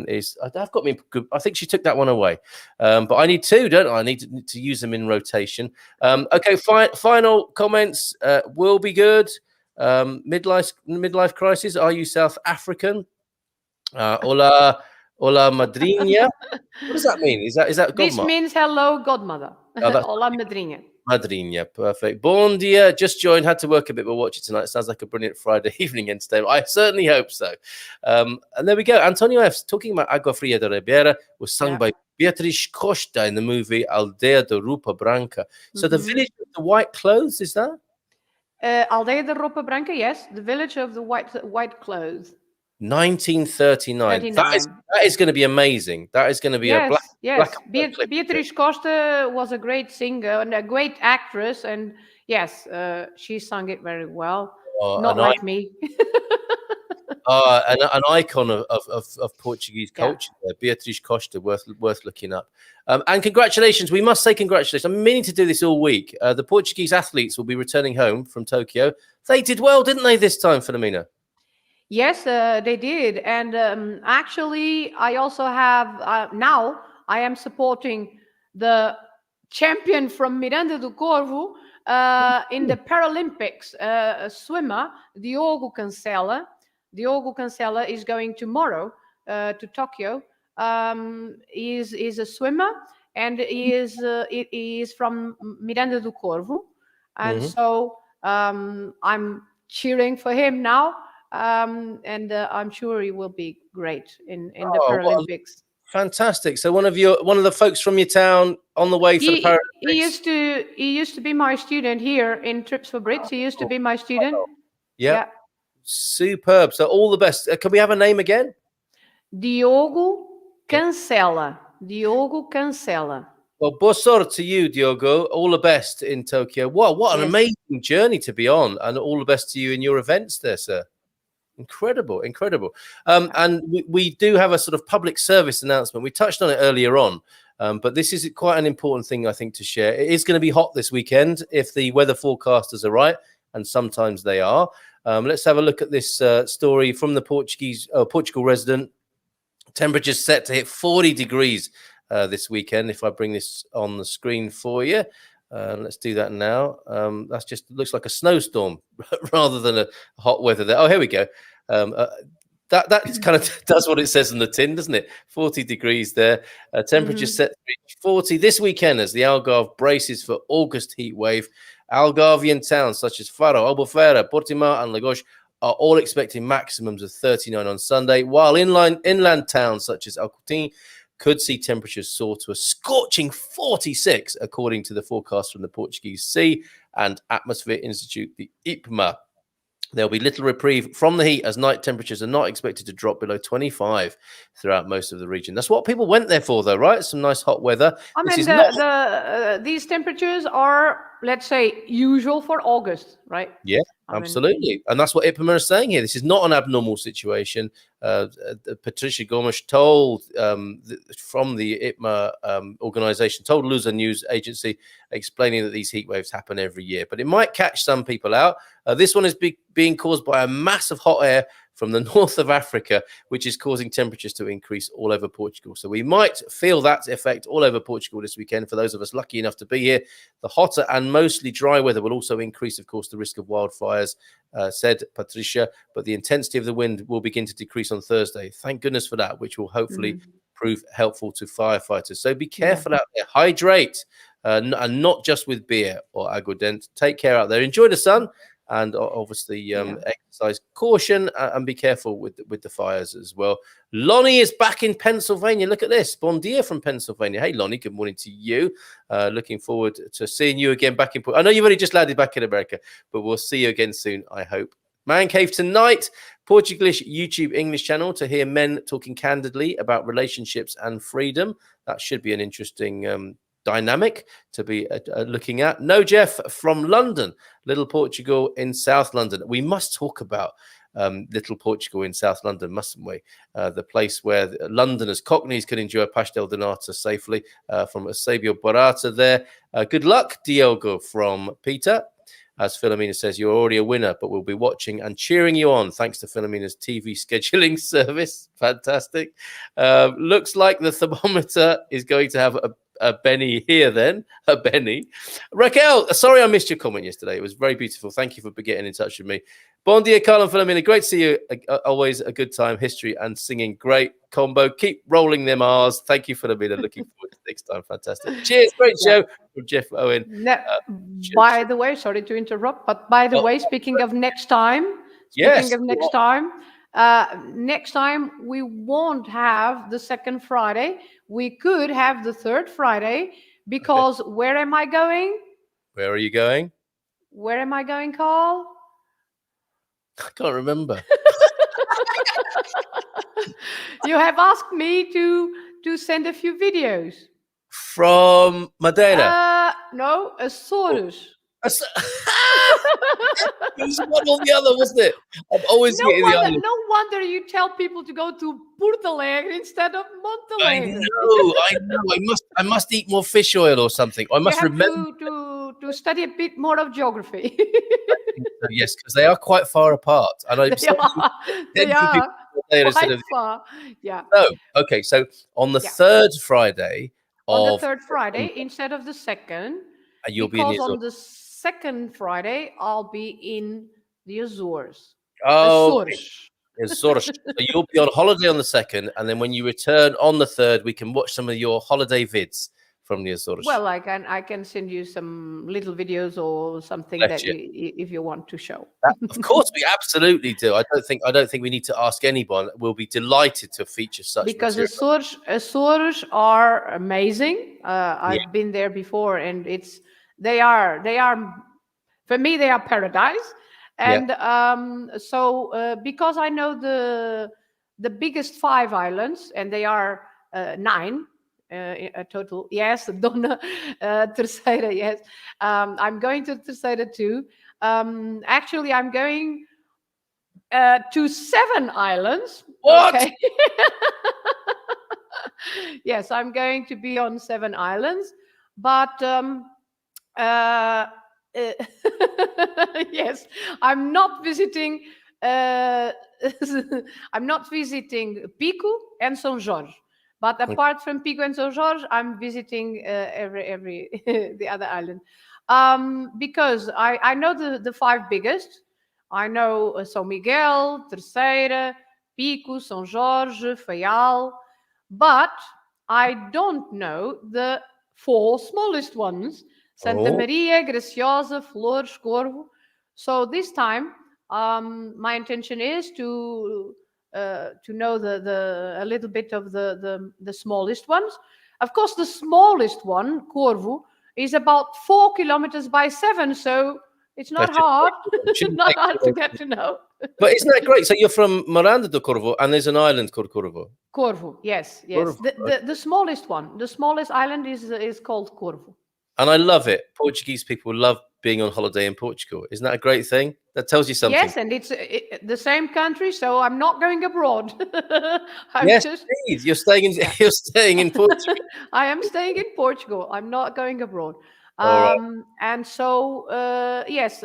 Is I've got me good. I think she took that one away, but I need two, don't I? I need to use them in rotation. Okay, final comments. Will be good. Midlife crisis. Are you South African? Hola, madrinha. What does that mean? Is that godmother? This means hello, godmother. Hola, madrinha. Madrinha, perfect. Bon dia, just joined, had to work a bit, but watch it tonight. Sounds like a brilliant Friday evening entertainment. I certainly hope so. And there we go. Antonio F. talking about Agua Fria de Ribeira was sung by Beatriz Costa in the movie Aldeia de Roupa Branca. So the village of the white clothes, is that? Aldeia de Roupa Branca, yes. The village of the white clothes. 1939. That is going to be amazing. That is going to be a black Beatriz Costa was a great singer and a great actress, and yes, she sung it very well. Not like me. An icon of Portuguese culture. Beatriz Costa, worth looking up. And congratulations. We must say congratulations. I'm meaning to do this all week. The Portuguese athletes will be returning home from Tokyo. They did well, didn't they, this time, Filomena? Yes, they did. And actually, I also have, now I am supporting the champion from Miranda do Corvo in the Paralympics, a swimmer, Diogo Cancela. Diogo Cancela is going tomorrow to Tokyo. He is a swimmer, and he is from Miranda do Corvo. And so I'm cheering for him now. And I'm sure he will be great in the Paralympics. Fantastic! So one of the folks from your town on the way for the Paralympics. He used to be my student here in Trips for Brits. He used to be my student. Yeah, superb. So all the best. Can we have a name again? Diogo Cancela. Diogo Cancela. Well, boa sorte to you, Diogo. All the best in Tokyo. Wow, what an amazing journey to be on, and all the best to you in your events there, sir. Incredible. And we do have a sort of public service announcement. We touched on it earlier on, but this is quite an important thing, I think, to share. It is going to be hot this weekend if the weather forecasters are right, and sometimes they are. Let's have a look at this story from the Portugal resident. Temperatures set to hit 40 degrees this weekend. If I bring this on the screen for you. Let's do that now. That's just looks like a snowstorm rather than a hot weather there. Oh, here we go. That kind of does what it says on the tin, doesn't it? 40 degrees there. Temperature set to reach 40 this weekend as the Algarve braces for August heat wave. Algarvian towns such as Faro, Albufeira, Portimão, and Lagos are all expecting maximums of 39 on Sunday, while inland towns such as Alcotim could see temperatures soar to a scorching 46, according to the forecast from the Portuguese Sea and Atmosphere Institute, the IPMA. There'll be little reprieve from the heat as night temperatures are not expected to drop below 25 throughout most of the region. That's what people went there for, though, right? Some nice hot weather. I mean, these temperatures are, let's say, usual for August, right? Yeah, absolutely. And that's what IPMA is saying here. This is not an abnormal situation. Patricia Gomes told from the IPMA organization, told Lusa News Agency, explaining that these heat waves happen every year. But it might catch some people out. This one is being caused by a mass of hot air from the north of Africa, which is causing temperatures to increase all over Portugal. So we might feel that effect all over Portugal this weekend. For those of us lucky enough to be here, the hotter and mostly dry weather will also increase, of course, the risk of wildfires, said Patricia, but the intensity of the wind will begin to decrease on Thursday. Thank goodness for that, which will hopefully prove helpful to firefighters. So be careful out there. Hydrate, and not just with beer or aguardente. Take care out there. Enjoy the sun. And obviously exercise caution and be careful with the fires as well. Lonnie is back in Pennsylvania. Look at this. Bon dia from Pennsylvania. Hey, Lonnie, good morning to you. Looking forward to seeing you again back in... I know you've only just landed back in America, but we'll see you again soon, I hope. Man Cave tonight, Portuguese YouTube English channel to hear men talking candidly about relationships and freedom. That should be an interesting dynamic to be looking at. No, Jeff from London, Little Portugal in South London. We must talk about Little Portugal in South London, mustn't we? The place where Londoners, Cockneys can enjoy pastel de nata safely from Eusebio Barata there. Good luck, Diogo from Peter. As Filomena says, you're already a winner, but we'll be watching and cheering you on thanks to Filomena's TV scheduling service. Fantastic. Looks like the thermometer is going to have a Benny here then. A Benny. Raquel, sorry I missed your comment yesterday. It was very beautiful. Thank you for getting in touch with me. Bon dia, Carl and Filomena. Great to see you. Always a good time. History and singing. Great combo. Keep rolling them R's. Thank you, Filomena. Looking forward to next time. Fantastic. Cheers. Great show from Jeff Owen. By the way, sorry to interrupt, but by the way, speaking of next time, next time we won't have the second Friday. We could have the third Friday because where am I going? Where are you going? Where am I going, Carl? I can't remember. You have asked me to send a few videos. From Madeira? No, Açores. It was one or the other, wasn't it? I'm always getting the island. No wonder you tell people to go to Portalegre instead of Montalegre. I know. I must eat more fish oil or something. I must remember to study a bit more of geography. Yes, because they are quite far apart. And they are quite far. Yeah. So, okay. So on the third Friday instead of the second, you'll be in the Azores. On the second Friday, I'll be in the Azores. Oh, Azores. So you'll be on holiday on the second, and then when you return on the third, we can watch some of your holiday vids from the Azores. Well, I can send you some little videos or something if you want to show. Of course, we absolutely do. I don't think we need to ask anyone. We'll be delighted to feature such because material. Azores are amazing. I've been there before, and they are for me they are paradise. And so because I know the biggest 5 islands, and they are 9. A total, yes. Dona Terceira, yes. I'm going to Terceira too. Actually, I'm going to 7 islands. What? Okay. Yes, I'm going to be on 7 islands, but yes, I'm not visiting. I'm not visiting Pico and São Jorge. But apart from Pico and São Jorge, I'm visiting every the other island because I know the 5 biggest. I know São Miguel, Terceira, Pico, São Jorge, Faial, but I don't know the 4 smallest ones: Santa Maria, Graciosa, Flores, Corvo. So this time, my intention is to know a little bit of the smallest ones. Of course, the smallest one, Corvo, is about 4 kilometers by 7, so it's not hard. Not hard to get to know. But isn't that great? So you're from Miranda do Corvo, and there's an island called Corvo. Corvo, yes. Corvo. The smallest one, the smallest island is called Corvo. And I love it. Portuguese people love being on holiday in Portugal. Isn't that a great thing? That tells you something. Yes, and it's the same country, so I'm not going abroad. Please. You're staying in Portugal. I am staying in Portugal. I'm not going abroad. And so, yes,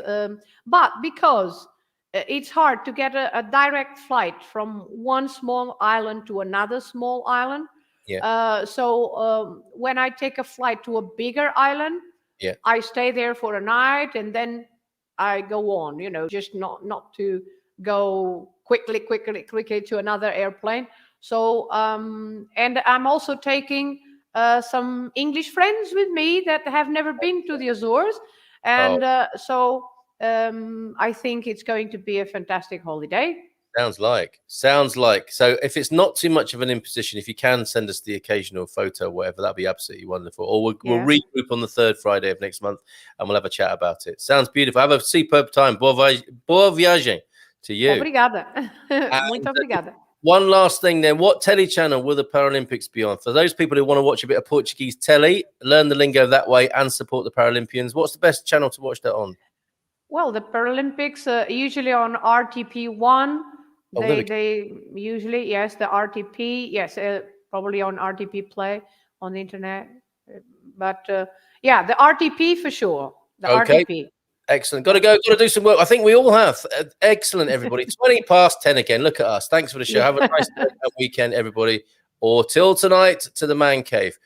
but because it's hard to get a direct flight from one small island to another small island. Yeah. So when I take a flight to a bigger island, I stay there for a night and then I go on, just not to go quickly to another airplane. So, and I'm also taking some English friends with me that have never been to the Azores. And so I think it's going to be a fantastic holiday. Sounds like. So if it's not too much of an imposition, if you can send us the occasional photo or whatever, that'd be absolutely wonderful. Or we'll regroup on the 3rd Friday of next month and we'll have a chat about it. Sounds beautiful. Have a superb time. Boa viagem to you. Obrigada. Muito obrigada. one last thing then. What telly channel will the Paralympics be on? For those people who want to watch a bit of Portuguese telly, learn the lingo that way and support the Paralympians, what's the best channel to watch that on? Well, the Paralympics usually on RTP1. Oh, there we They usually, yes, the RTP, yes, probably on RTP Play on the internet. But yeah, the RTP for sure. The Okay. RTP. Excellent. Got to do some work. I think we all have. Excellent, everybody. 20 past 10 again. Look at us. Thanks for the show. Have a nice weekend, everybody. Or till tonight to the man cave.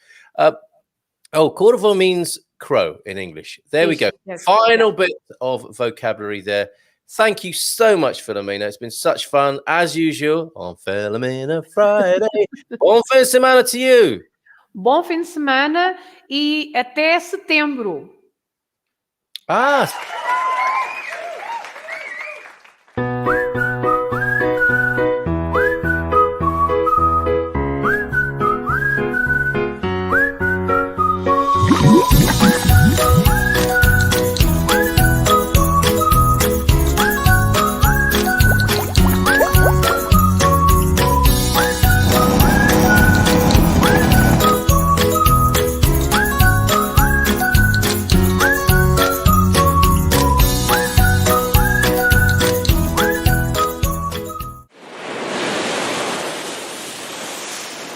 Corvo means crow in English. There we go. Yes, Final bit of vocabulary there. Thank you so much, Filomena. It's been such fun, as usual, on Filomena Friday. Bon fin de semana to you. Bom fim de semana e até setembro. Ah,